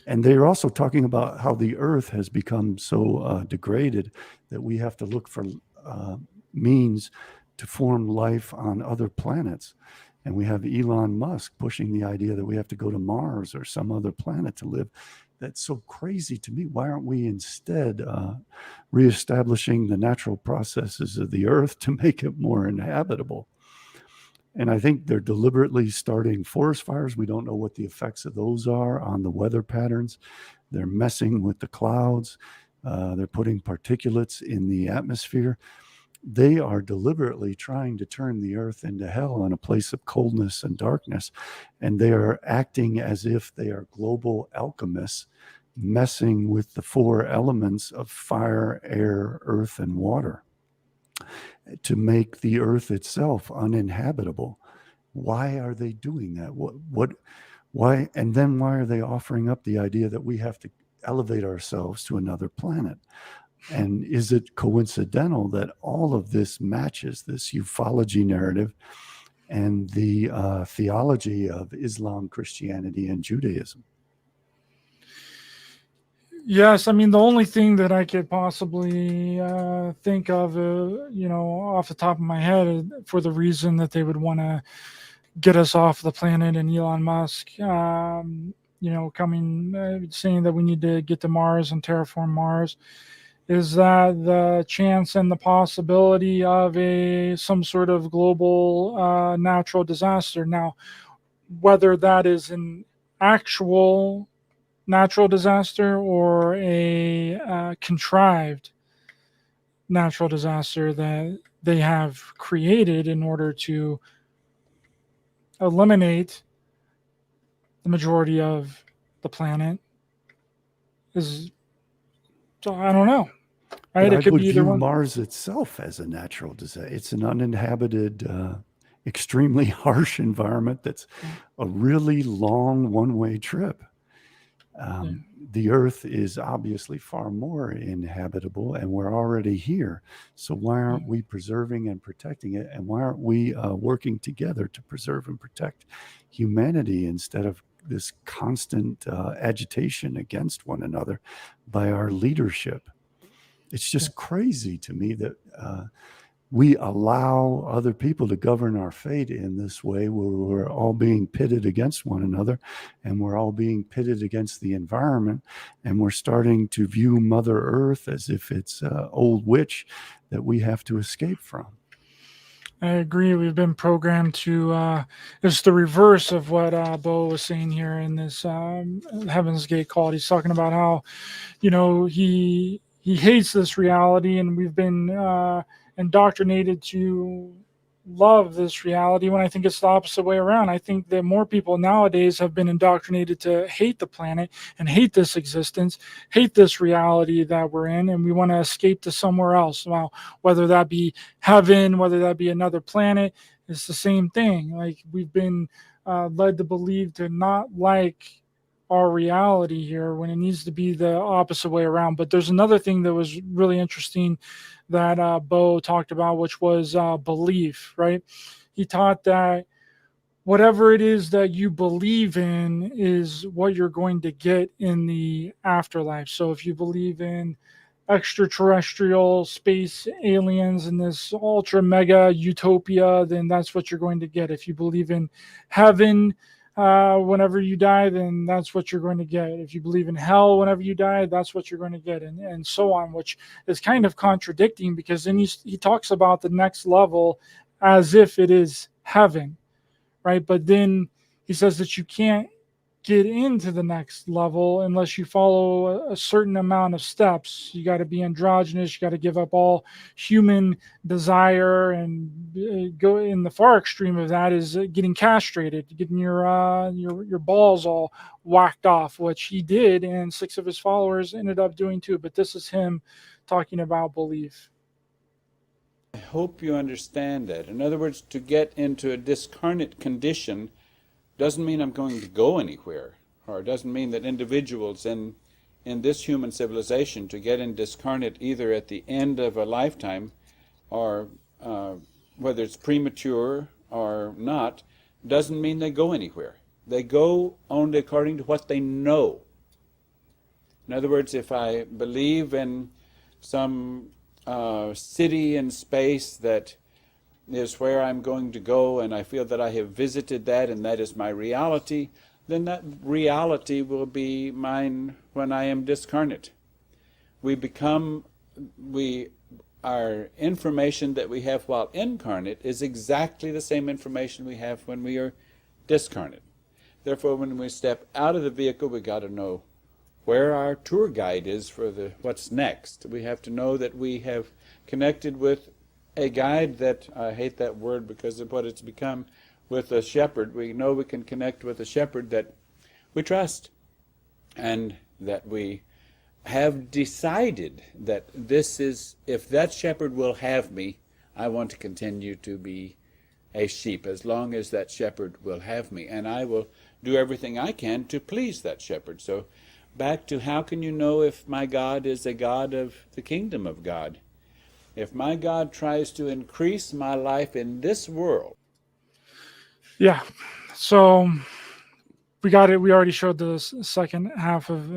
And they're also talking about how the earth has become so degraded that we have to look for means to form life on other planets. And we have Elon Musk pushing the idea that we have to go to Mars or some other planet to live. That's so crazy to me. Why aren't we instead reestablishing the natural processes of the earth to make it more inhabitable? And I think they're deliberately starting forest fires. We don't know what the effects of those are on the weather patterns. They're messing with the clouds. They're putting particulates in the atmosphere. They are deliberately trying to turn the earth into hell and a place of coldness and darkness. And they are acting as if they are global alchemists, messing with the four elements of fire, air, earth, and water to make the earth itself uninhabitable. Why are they doing that? Why? And then why are they offering up the idea that we have to elevate ourselves to another planet? And is it coincidental that all of this matches this ufology narrative and the theology of Islam, Christianity, and Judaism? Yes, I mean, the only thing that I could possibly think of, off the top of my head, for the reason that they would want to get us off the planet, and Elon Musk, saying that we need to get to Mars and terraform Mars, is that the chance and the possibility of some sort of global natural disaster. Now, whether that is an actual natural disaster or a contrived natural disaster that they have created in order to eliminate the majority of the planet, is, so I don't know. Right? But It could I would be either view one. Mars itself as a natural disaster. It's an uninhabited, extremely harsh environment that's a really long one-way trip. The Earth is obviously far more inhabitable, and we're already here. So why aren't we preserving and protecting it? And why aren't we working together to preserve and protect humanity instead of this constant agitation against one another by our leadership? It's just crazy to me that we allow other people to govern our fate in this way, where we're all being pitted against one another, and we're all being pitted against the environment, and we're starting to view Mother Earth as if it's an old witch that we have to escape from. I agree. We've been programmed to, it's the reverse of what Bo was saying here in this Heaven's Gate call. He's talking about how, he hates this reality, and we've been indoctrinated to love this reality, when I think it's the opposite way around. I think that more people nowadays have been indoctrinated to hate the planet and hate this existence, hate this reality that we're in, and we want to escape to somewhere else. Now, whether that be heaven, whether that be another planet, it's the same thing. Like, we've been led to believe to not like our reality here, when it needs to be the opposite way around. But there's another thing that was really interesting that Bo talked about, which was belief, right? He taught that whatever it is that you believe in is what you're going to get in the afterlife. So if you believe in extraterrestrial space aliens and this ultra mega utopia, then that's what you're going to get. If you believe in heaven, whenever you die, then that's what you're going to get. If you believe in hell whenever you die, that's what you're going to get, and so on, which is kind of contradicting, because then he talks about the next level as if it is heaven, right? But then he says that you can't get into the next level unless you follow a certain amount of steps. You got to be androgynous, you got to give up all human desire, and go in the far extreme of that is getting castrated, getting your balls all whacked off, which he did, and 6 of his followers ended up doing too. But this is him talking about belief. I hope you understand that. In other words, to get into a discarnate condition doesn't mean I'm going to go anywhere, or doesn't mean that individuals in this human civilization, to get in discarnate either at the end of a lifetime, or whether it's premature or not, doesn't mean they go anywhere. They go only according to what they know. In other words, if I believe in some city in space that is where I'm going to go, and I feel that I have visited that and that is my reality, then that reality will be mine when I am discarnate. Our information that we have while incarnate is exactly the same information we have when we are discarnate. Therefore, when we step out of the vehicle, we got to know where our tour guide is for what's next. We have to know that we have connected with a guide that, I hate that word because of what it's become, with a shepherd. We know we can connect with a shepherd that we trust, and that we have decided that this is, if that shepherd will have me, I want to continue to be a sheep as long as that shepherd will have me, and I will do everything I can to please that shepherd. So back to, how can you know if my God is a God of the kingdom of God? If my God tries to increase my life in this world. Yeah. So we got it. We already showed the second half of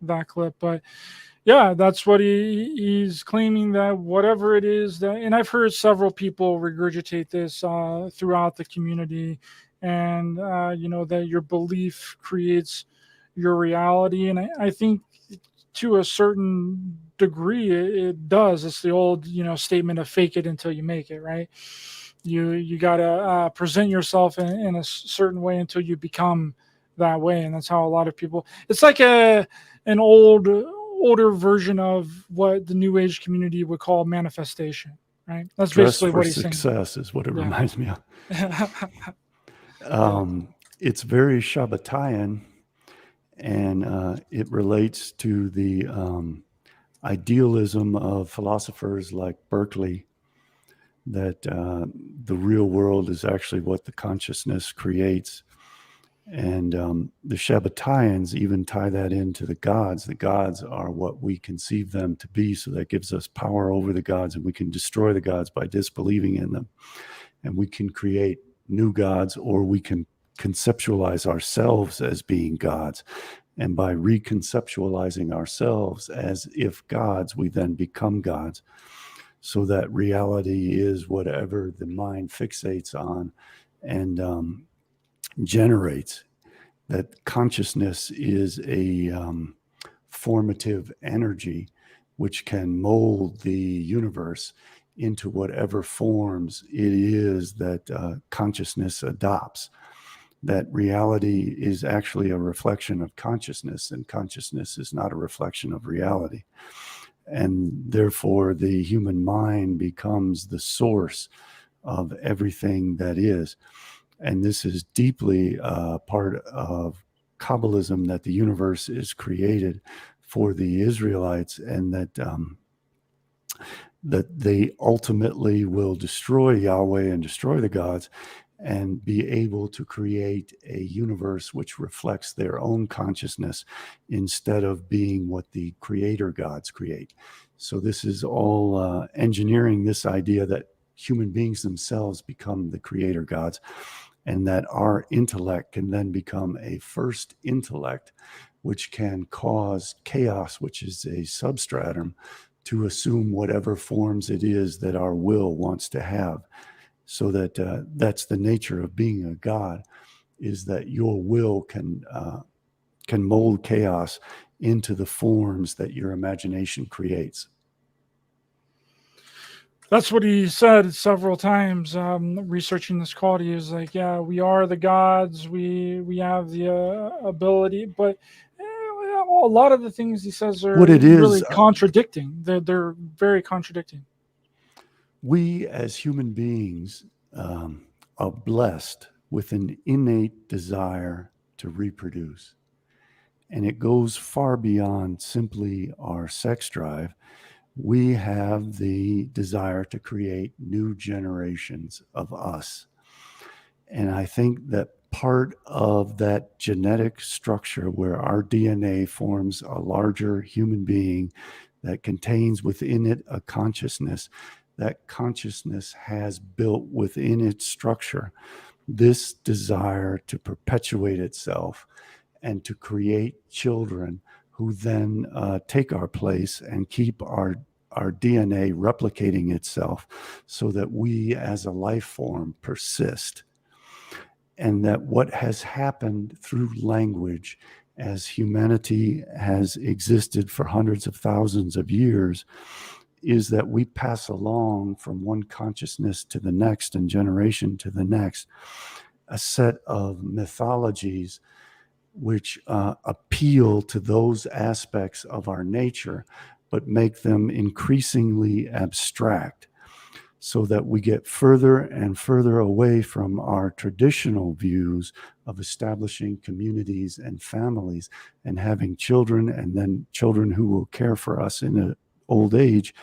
that clip, but yeah, that's what he's claiming, that whatever it is that, and I've heard several people regurgitate this throughout the community, and that your belief creates your reality, and I think to a certain degree it does. It's the old statement of fake it until you make it, right? You gotta present yourself in a certain way until you become that way, and that's how a lot of people. It's like an older version of what the New Age community would call manifestation, right? That's Dress basically for what he's saying. success is what it reminds me of. It's very Shabbatayan, and it relates to the idealism of philosophers like Berkeley, that the real world is actually what the consciousness creates. And the Shabbatayans even tie that into the gods. The gods are what we conceive them to be, so that gives us power over the gods, and we can destroy the gods by disbelieving in them. And we can create new gods, or we can conceptualize ourselves as being gods. And by reconceptualizing ourselves as if gods, we then become gods. So that reality is whatever the mind fixates on and generates. That consciousness is a formative energy which can mold the universe into whatever forms it is that consciousness adopts. That reality is actually a reflection of consciousness, and consciousness is not a reflection of reality. And therefore, the human mind becomes the source of everything that is. And this is deeply part of Kabbalism, that the universe is created for the Israelites, and that they ultimately will destroy Yahweh and destroy the gods, and be able to create a universe which reflects their own consciousness instead of being what the creator gods create. So this is all engineering this idea that human beings themselves become the creator gods, and that our intellect can then become a first intellect, which can cause chaos, which is a substratum, to assume whatever forms it is that our will wants to have. So that that's the nature of being a god, is that your will can mold chaos into the forms that your imagination creates. That's what he said several times. Researching this quality, he was like, "Yeah, we are the gods. We have the ability," but a lot of the things he says are really contradicting. They're very contradicting. We as human beings are blessed with an innate desire to reproduce. And it goes far beyond simply our sex drive. We have the desire to create new generations of us. And I think that part of that genetic structure, where our DNA forms a larger human being that contains within it a consciousness, that consciousness has built within its structure this desire to perpetuate itself and to create children who then take our place and keep our DNA replicating itself, so that we as a life form persist. And that what has happened through language, as humanity has existed for hundreds of thousands of years, is that we pass along from one consciousness to the next and generation to the next a set of mythologies which appeal to those aspects of our nature, but make them increasingly abstract, so that we get further and further away from our traditional views of establishing communities and families and having children, and then children who will care for us in old age.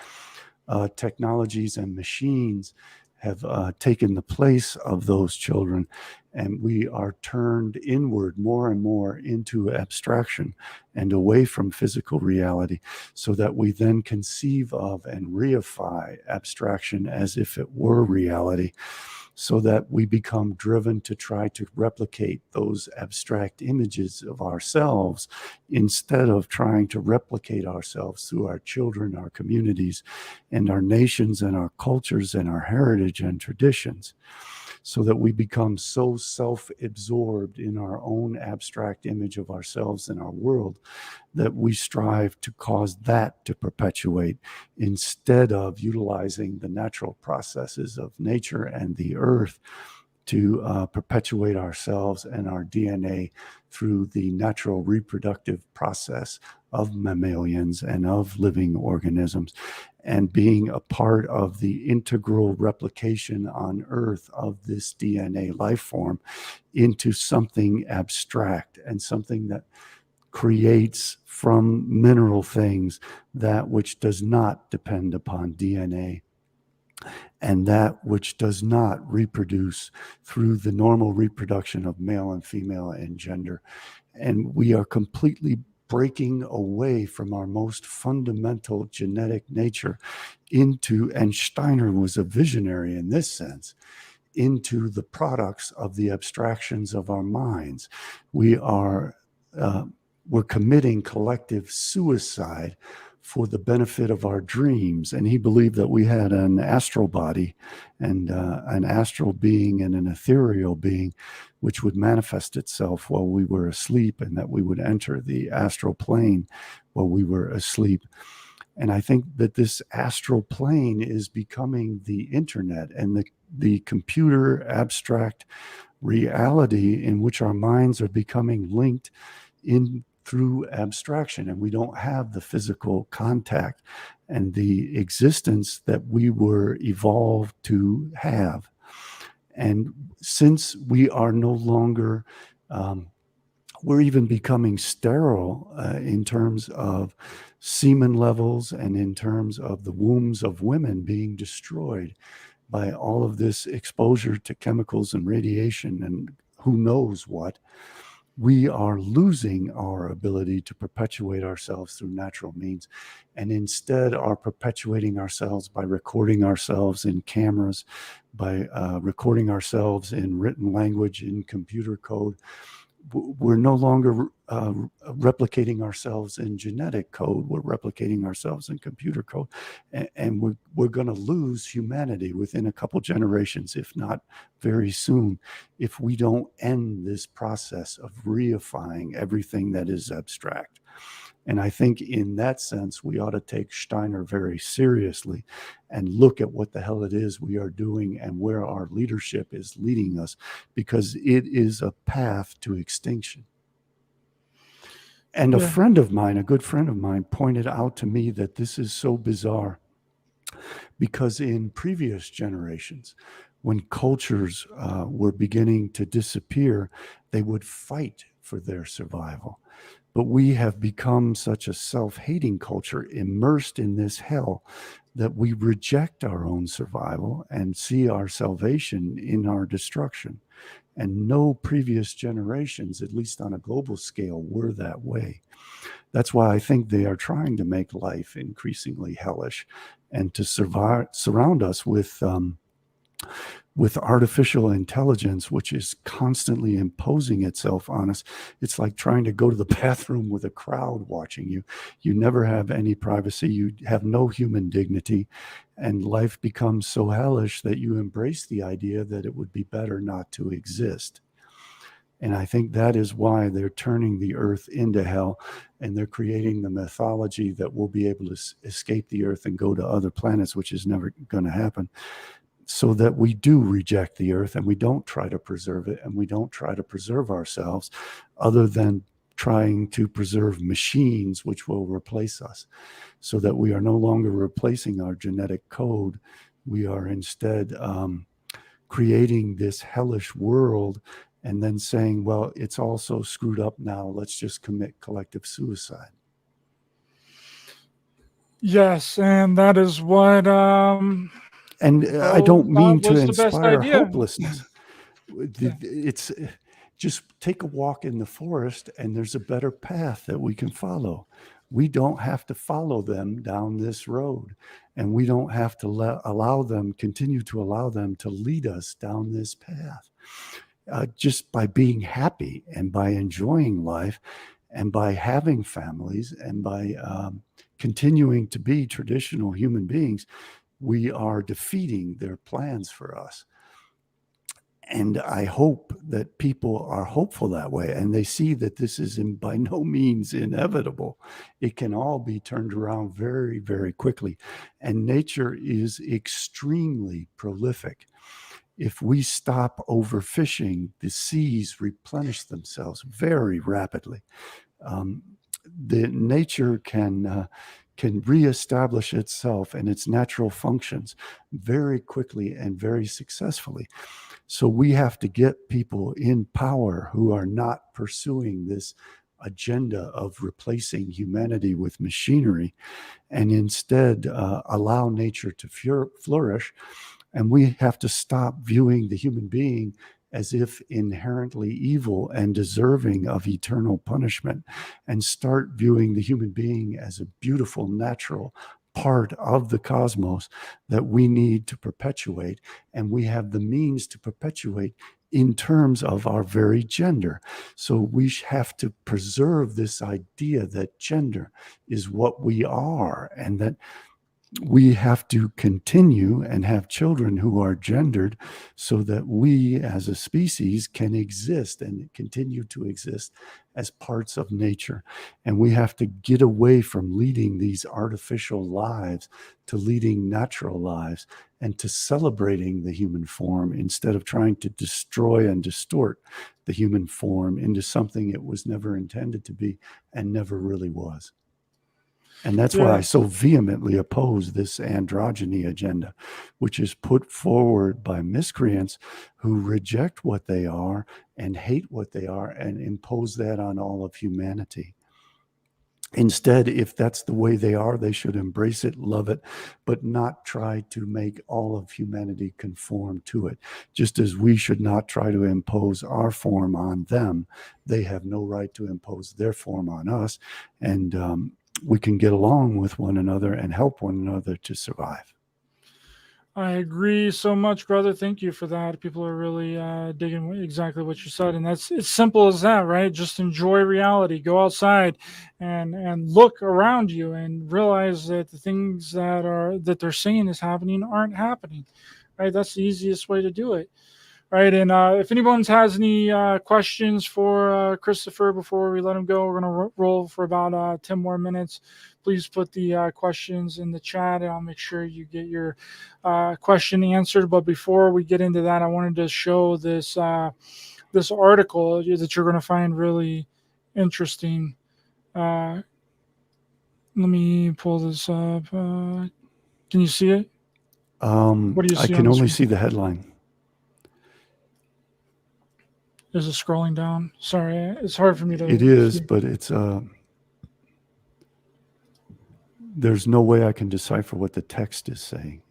Technologies and machines have taken the place of those children, and we are turned inward more and more into abstraction and away from physical reality, so that we then conceive of and reify abstraction as if it were reality, so that we become driven to try to replicate those abstract images of ourselves instead of trying to replicate ourselves through our children, our communities, and our nations and our cultures and our heritage and traditions, so that we become so self-absorbed in our own abstract image of ourselves and our world that we strive to cause that to perpetuate instead of utilizing the natural processes of nature and the earth to perpetuate ourselves and our DNA through the natural reproductive process of mammalians and of living organisms, and being a part of the integral replication on Earth of this DNA life form into something abstract and something that creates from mineral things that which does not depend upon DNA, and that which does not reproduce through the normal reproduction of male and female and gender. And we are completely breaking away from our most fundamental genetic nature into, and Steiner was a visionary in this sense, into the products of the abstractions of our minds. We're committing collective suicide for the benefit of our dreams. And he believed that we had an astral body and an astral being and an ethereal being, which would manifest itself while we were asleep, and that we would enter the astral plane while we were asleep. And I think that this astral plane is becoming the internet and the computer abstract reality in which our minds are becoming linked in through abstraction, and we don't have the physical contact and the existence that we were evolved to have. And since we are no longer, we're even becoming sterile in terms of semen levels and in terms of the wombs of women being destroyed by all of this exposure to chemicals and radiation and who knows what. We are losing our ability to perpetuate ourselves through natural means, and instead are perpetuating ourselves by recording ourselves in cameras, by recording ourselves in written language, in computer code. We're no longer replicating ourselves in genetic code. We're replicating ourselves in computer code. And we're going to lose humanity within a couple generations, if not very soon, if we don't end this process of reifying everything that is abstract. And I think in that sense, we ought to take Steiner very seriously and look at what the hell it is we are doing and where our leadership is leading us, because it is a path to extinction. And a friend of mine, a good friend of mine, pointed out to me that this is so bizarre because in previous generations, when cultures were beginning to disappear, they would fight for their survival. But we have become such a self-hating culture, immersed in this hell, that we reject our own survival and see our salvation in our destruction. And no previous generations, at least on a global scale, were that way. That's why I think they are trying to make life increasingly hellish and to surround us with artificial intelligence, which is constantly imposing itself on us. It's like trying to go to the bathroom with a crowd watching you. You never have any privacy. You have no human dignity. And life becomes so hellish that you embrace the idea that it would be better not to exist. And I think that is why they're turning the earth into hell, and they're creating the mythology that we'll be able to escape the earth and go to other planets, which is never going to happen. so that we do reject the earth and we don't try to preserve it and we don't try to preserve ourselves other than trying to preserve machines which will replace us, so that we are no longer replacing our genetic code. We are instead creating this hellish world and then saying, well, it's all so screwed up now, let's just commit collective suicide. Yes, and that is what I don't mean to inspire idea. hopelessness. It's just take a walk in the forest and there's a better path that we can follow. We don't have to follow them down this road, and we don't have to continue to allow them to lead us down this path. Just by being happy and by enjoying life and by having families and by continuing to be traditional human beings, we are defeating their plans for us. And I hope that people are hopeful that way, and they see that this is by no means inevitable. It can all be turned around very, very quickly. And nature is extremely prolific. If we stop overfishing, the seas replenish themselves very rapidly. The nature can reestablish itself and its natural functions very quickly and very successfully. So we have to get people in power who are not pursuing this agenda of replacing humanity with machinery, and instead allow nature to flourish. And we have to stop viewing the human being as if inherently evil and deserving of eternal punishment, and start viewing the human being as a beautiful, natural part of the cosmos that we need to perpetuate. And we have the means to perpetuate in terms of our very gender. So we have to preserve this idea that gender is what we are, and that we have to continue and have children who are gendered so that we as a species can exist and continue to exist as parts of nature. And we have to get away from leading these artificial lives to leading natural lives, and to celebrating the human form instead of trying to destroy and distort the human form into something it was never intended to be and never really was. And that's why I so vehemently oppose this androgyny agenda, which is put forward by miscreants who reject what they are and hate what they are and impose that on all of humanity. Instead, if that's the way they are, they should embrace it, love it, but not try to make all of humanity conform to it. Just as we should not try to impose our form on them, they have no right to impose their form on us. And we can get along with one another and help one another to survive. I agree so much, brother. Thank you for that. People are really digging exactly what you said, and it's simple as that, right? Just enjoy reality. Go outside and look around you and realize that the things that they're saying is happening aren't happening, right? That's the easiest way to do it. Right, and if anyone has any questions for Christopher before we let him go, we're going to roll for about 10 more minutes. Please put the questions in the chat, and I'll make sure you get your question answered. But before we get into that, I wanted to show this this article that you're going to find really interesting. Let me pull this up. Can you see it? What do you see? I can only see the headline. Is it scrolling down? Sorry, it's hard for me to. It is, but it's there's no way I can decipher what the text is saying,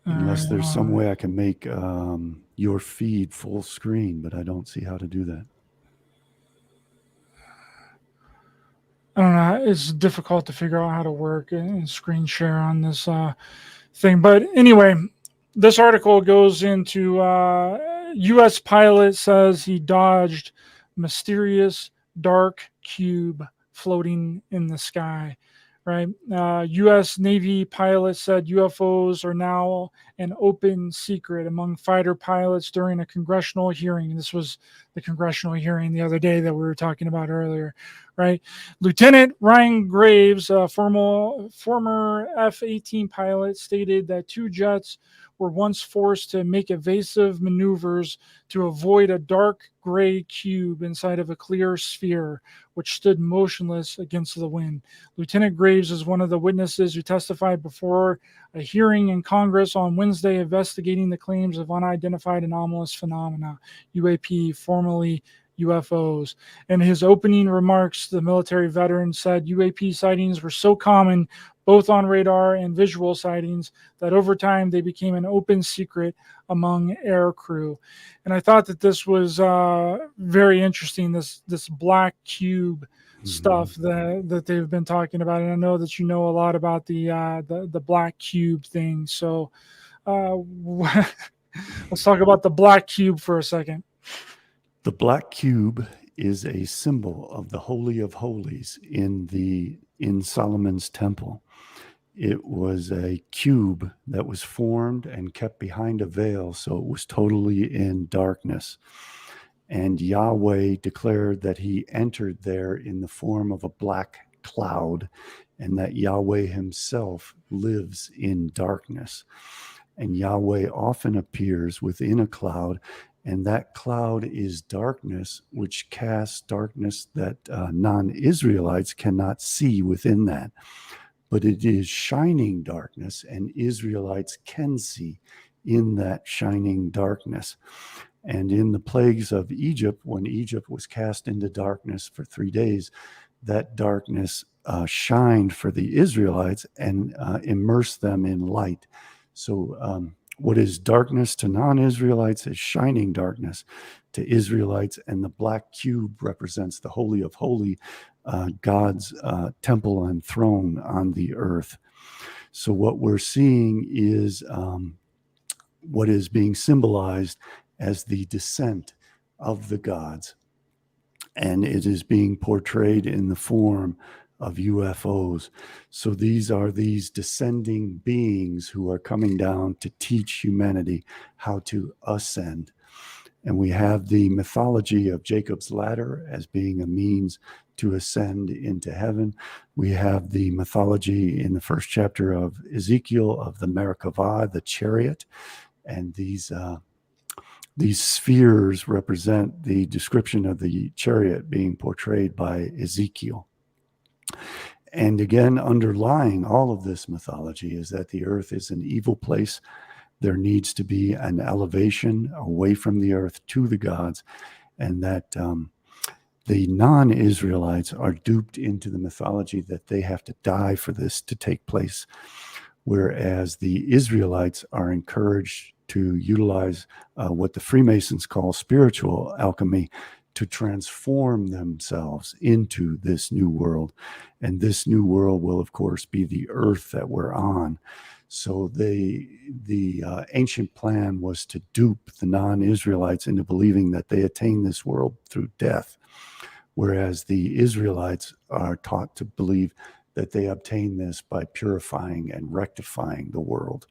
unless there's some way I can make your feed full screen, but I don't see how to do that. I don't know. It's difficult to figure out how to work and screen share on this thing. But anyway, this article goes into U.S. pilot says he dodged mysterious dark cube floating in the sky. Right. U.S. Navy pilot said UFOs are now an open secret among fighter pilots during a congressional hearing. And this was the congressional hearing the other day that we were talking about earlier. right? Lieutenant Ryan Graves, a former F-18 pilot, stated that two jets were once forced to make evasive maneuvers to avoid a dark gray cube inside of a clear sphere, which stood motionless against the wind. Lieutenant Graves is one of the witnesses who testified before a hearing in Congress on Wednesday investigating the claims of unidentified anomalous phenomena, UAP, formerly UFOs. In his opening remarks, the military veteran said UAP sightings were so common, both on radar and visual sightings, that over time they became an open secret among air crew. And I thought that this was very interesting, this black cube stuff that they've been talking about. And I know that you know a lot about the black cube thing. So let's talk about the black cube for a second. The black cube is a symbol of the Holy of Holies in Solomon's temple. It was a cube that was formed and kept behind a veil, so it was totally in darkness. And Yahweh declared that he entered there in the form of a black cloud, and that Yahweh himself lives in darkness. And Yahweh often appears within a cloud, and that cloud is darkness, which casts darkness that non-Israelites cannot see within that. But it is shining darkness, and Israelites can see in that shining darkness. And in the plagues of Egypt, when Egypt was cast into darkness for 3 days, that darkness shined for the Israelites and immersed them in light. So what is darkness to non-Israelites is shining darkness to Israelites, and the black cube represents the Holy of Holies, God's temple and throne on the earth. So what we're seeing is what is being symbolized as the descent of the gods, and it is being portrayed in the form of UFOs. So these are these descending beings who are coming down to teach humanity how to ascend. And we have the mythology of Jacob's ladder as being a means to ascend into heaven. We have the mythology in the first chapter of Ezekiel of the Merkavah, the chariot, and these spheres represent the description of the chariot being portrayed by Ezekiel. And again, underlying all of this mythology is that the earth is an evil place. There needs to be an elevation away from the earth to the gods, and that the non-Israelites are duped into the mythology that they have to die for this to take place, whereas the Israelites are encouraged to utilize what the Freemasons call spiritual alchemy to transform themselves into this new world. And this new world will, of course, be the earth that we're on. So the ancient plan was to dupe the non-Israelites into believing that they attain this world through death, whereas the Israelites are taught to believe that they obtain this by purifying and rectifying the world,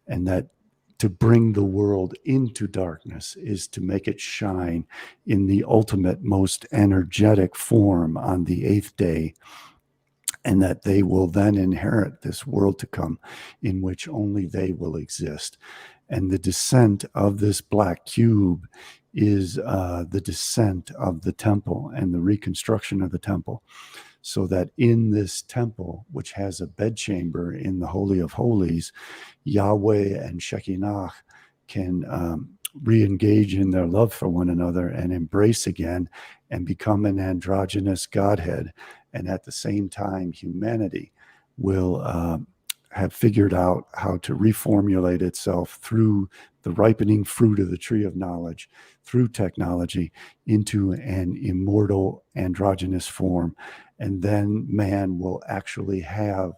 and that to bring the world into darkness is to make it shine in the ultimate, most energetic form on the 8th day, and that they will then inherit this world to come in which only they will exist. And the descent of this black cube is the descent of the temple and the reconstruction of the temple, so that in this temple, which has a bedchamber in the Holy of Holies, Yahweh and Shekinah can re-engage in their love for one another and embrace again and become an androgynous Godhead. And at the same time, humanity will have figured out how to reformulate itself through the ripening fruit of the tree of knowledge, through technology, into an immortal androgynous form. And then man will actually have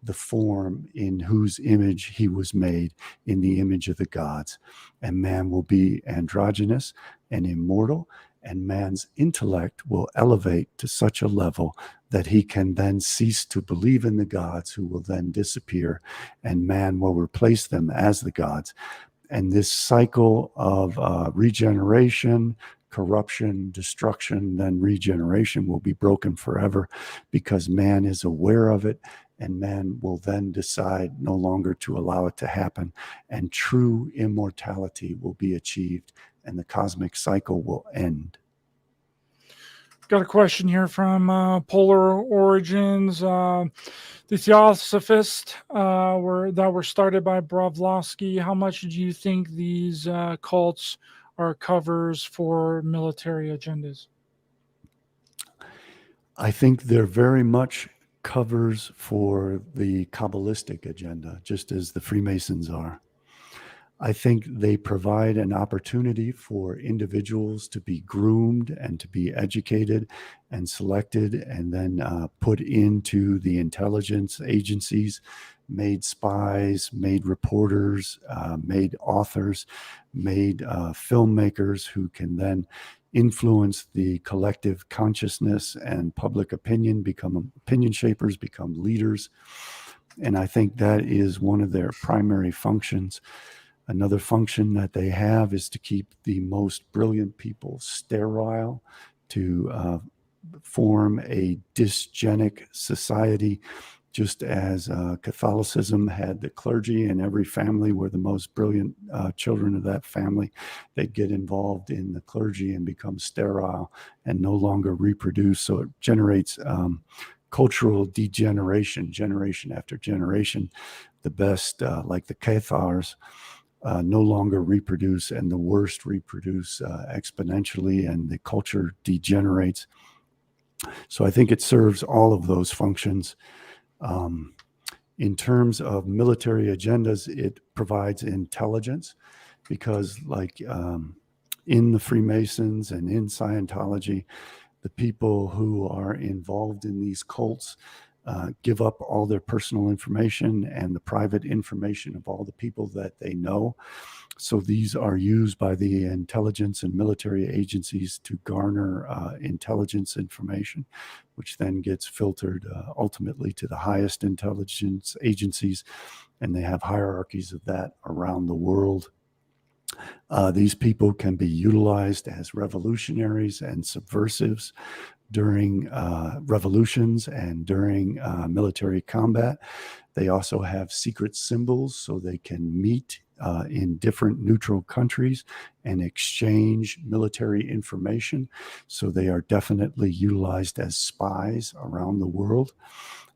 the form in whose image he was made, in the image of the gods. And man will be androgynous and immortal, and man's intellect will elevate to such a level that he can then cease to believe in the gods, who will then disappear, and man will replace them as the gods. And this cycle of regeneration, corruption, destruction, then regeneration will be broken forever, because man is aware of it, and man will then decide no longer to allow it to happen, and true immortality will be achieved, and the cosmic cycle will end. Got a question here from Polar Origins. The Theosophists were started by Blavatsky. How much do you think these cults are covers for military agendas? I think they're very much covers for the Kabbalistic agenda, just as the Freemasons are. I think they provide an opportunity for individuals to be groomed and to be educated and selected, and then put into the intelligence agencies, made spies, made reporters, made authors, made filmmakers who can then influence the collective consciousness and public opinion, become opinion shapers, become leaders. And I think that is one of their primary functions. Another function that they have is to keep the most brilliant people sterile, to form a dysgenic society, just as Catholicism had the clergy, and every family were the most brilliant children of that family. They'd get involved in the clergy and become sterile and no longer reproduce. So it generates cultural degeneration, generation after generation. The best, like the Cathars, no longer reproduce, and the worst reproduce exponentially, and the culture degenerates. So I think it serves all of those functions. In terms of military agendas, it provides intelligence, because like in the Freemasons and in Scientology, the people who are involved in these cults give up all their personal information and the private information of all the people that they know. So these are used by the intelligence and military agencies to garner intelligence information, which then gets filtered ultimately to the highest intelligence agencies, and they have hierarchies of that around the world. These people can be utilized as revolutionaries and subversives during revolutions and during military combat. They also have secret symbols, so they can meet in different neutral countries and exchange military information. So they are definitely utilized as spies around the world.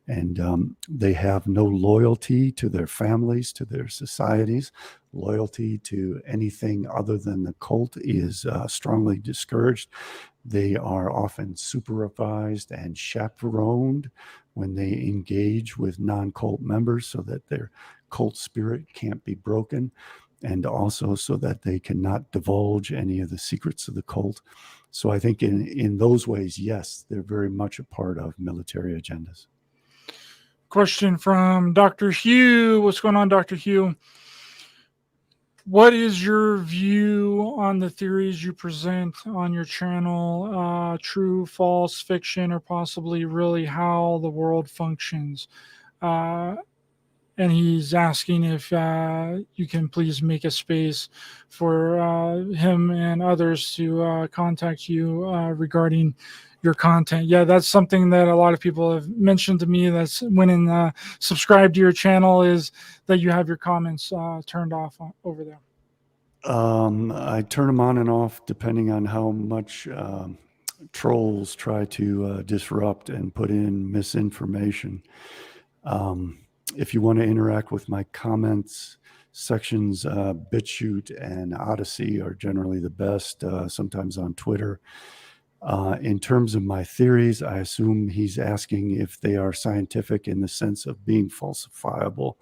And they have no loyalty to their families, to their societies. Loyalty to anything other than the cult is strongly discouraged. They are often supervised and chaperoned when they engage with non-cult members, so that their cult spirit can't be broken, and also so that they cannot divulge any of the secrets of the cult. So I think in those ways, yes, they're very much a part of military agendas. Question from Dr. Hugh. What's going on, Dr. Hugh? What is your view on the theories you present on your channel? True, false, fiction, or possibly really how the world functions? And he's asking if you can please make a space for him and others to contact you regarding your content. Yeah, that's something that a lot of people have mentioned to me. That's when in subscribe to your channel, is that you have your comments turned off over there. I turn them on and off depending on how much trolls try to disrupt and put in misinformation. If you want to interact with my comments sections, BitChute and Odysee are generally the best, sometimes on Twitter. In terms of my theories, I assume he's asking if they are scientific in the sense of being falsifiable,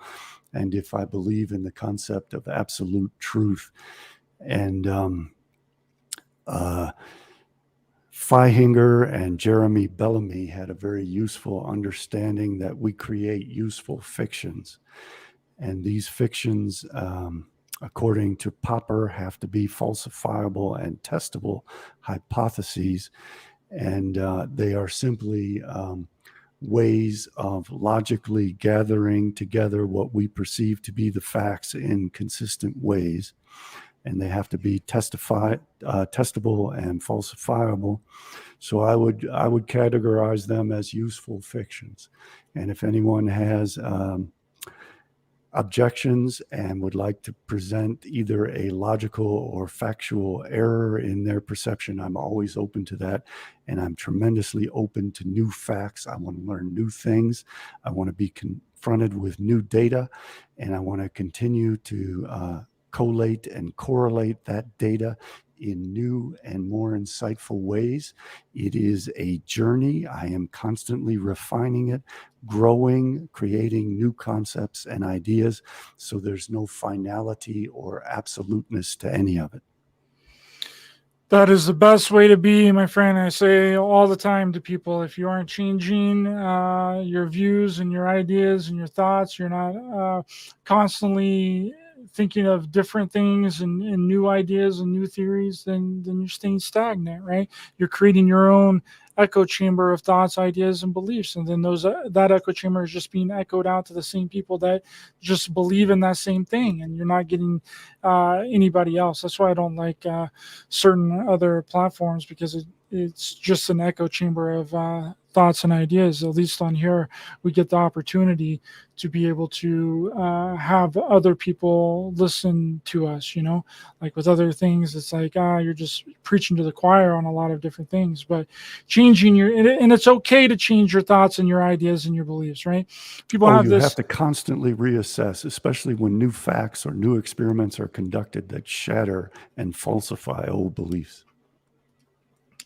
and if I believe in the concept of absolute truth. And Feihinger and Jeremy Bellamy had a very useful understanding that we create useful fictions. And these fictions, according to Popper, have to be falsifiable and testable hypotheses. And they are simply ways of logically gathering together what we perceive to be the facts in consistent ways. and they have to be testable and falsifiable. So I would categorize them as useful fictions. And if anyone has objections and would like to present either a logical or factual error in their perception, I'm always open to that. And I'm tremendously open to new facts. I want to learn new things. I want to be confronted with new data, and I want to continue to collate and correlate that data in new and more insightful ways. It is a journey. I am constantly refining it, growing, creating new concepts and ideas. So there's no finality or absoluteness to any of it. That is the best way to be, my friend. I say all the time to people, if you aren't changing your views and your ideas and your thoughts, you're not constantly thinking of different things and new ideas and new theories, then you're staying stagnant, right? You're creating your own echo chamber of thoughts, ideas, and beliefs, and then that echo chamber is just being echoed out to the same people that just believe in that same thing, and you're not getting anybody else. That's why I don't like certain other platforms, because it's just an echo chamber of thoughts and ideas. At least on here, we get the opportunity to be able to have other people listen to us, like with other things, it's like, you're just preaching to the choir on a lot of different things, but changing and it's okay to change your thoughts and your ideas and your beliefs, right? People have to constantly reassess, especially when new facts or new experiments are conducted that shatter and falsify old beliefs.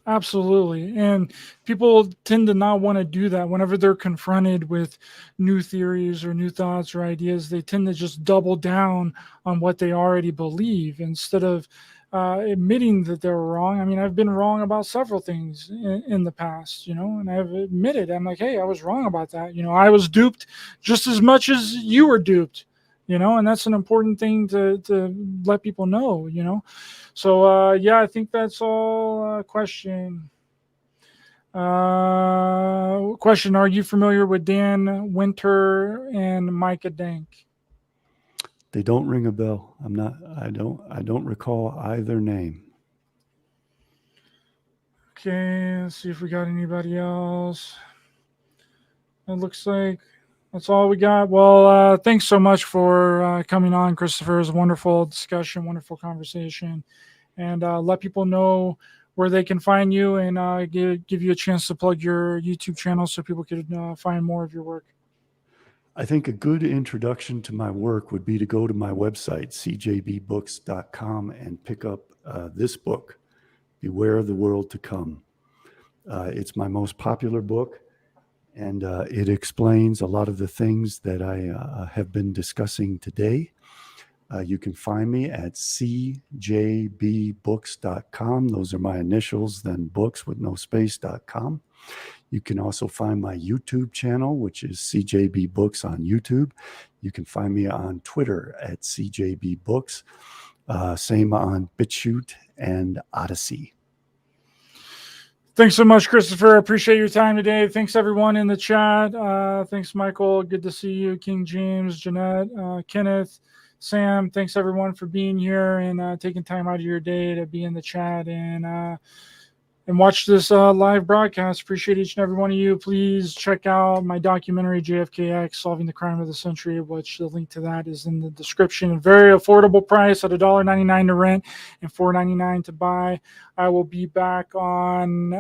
Absolutely. And people tend to not want to do that. Whenever they're confronted with new theories or new thoughts or ideas, they tend to just double down on what they already believe instead of admitting that they're wrong. I mean, I've been wrong about several things in the past, and I've admitted, I'm like, hey, I was wrong about that. I was duped just as much as you were duped. And that's an important thing to let people know, So, I think that's all. Question. Are you familiar with Dan Winter and Micah Dank? They don't ring a bell. I don't recall either name. Okay, let's see if we got anybody else. It looks like that's all we got. Well, thanks so much for coming on, Christopher. It was a wonderful discussion, wonderful conversation. And let people know where they can find you, and give you a chance to plug your YouTube channel so people can find more of your work. I think a good introduction to my work would be to go to my website, cjbbooks.com, and pick up this book, Beware of the World to Come. It's my most popular book, and it explains a lot of the things that I have been discussing today. You can find me at cjbbooks.com. Those are my initials, then books with no space.com. You can also find my YouTube channel, which is CJB Books on YouTube. You can find me on Twitter at CJB Books. Same on BitChute and Odysee. Thanks so much, Christopher. I appreciate your time today. Thanks, everyone in the chat. Thanks, Michael. Good to see you. King James, Jeanette, Kenneth, Sam. Thanks, everyone, for being here and taking time out of your day to be in the chat and watch this live broadcast. Appreciate each and every one of you. Please check out my documentary, JFKX, Solving the Crime of the Century, which the link to that is in the description. A very affordable price at $1.99 to rent and $4.99 to buy. I will be back on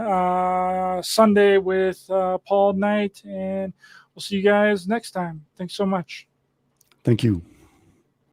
Sunday with Paul Knight, and we'll see you guys next time. Thanks so much. Thank you.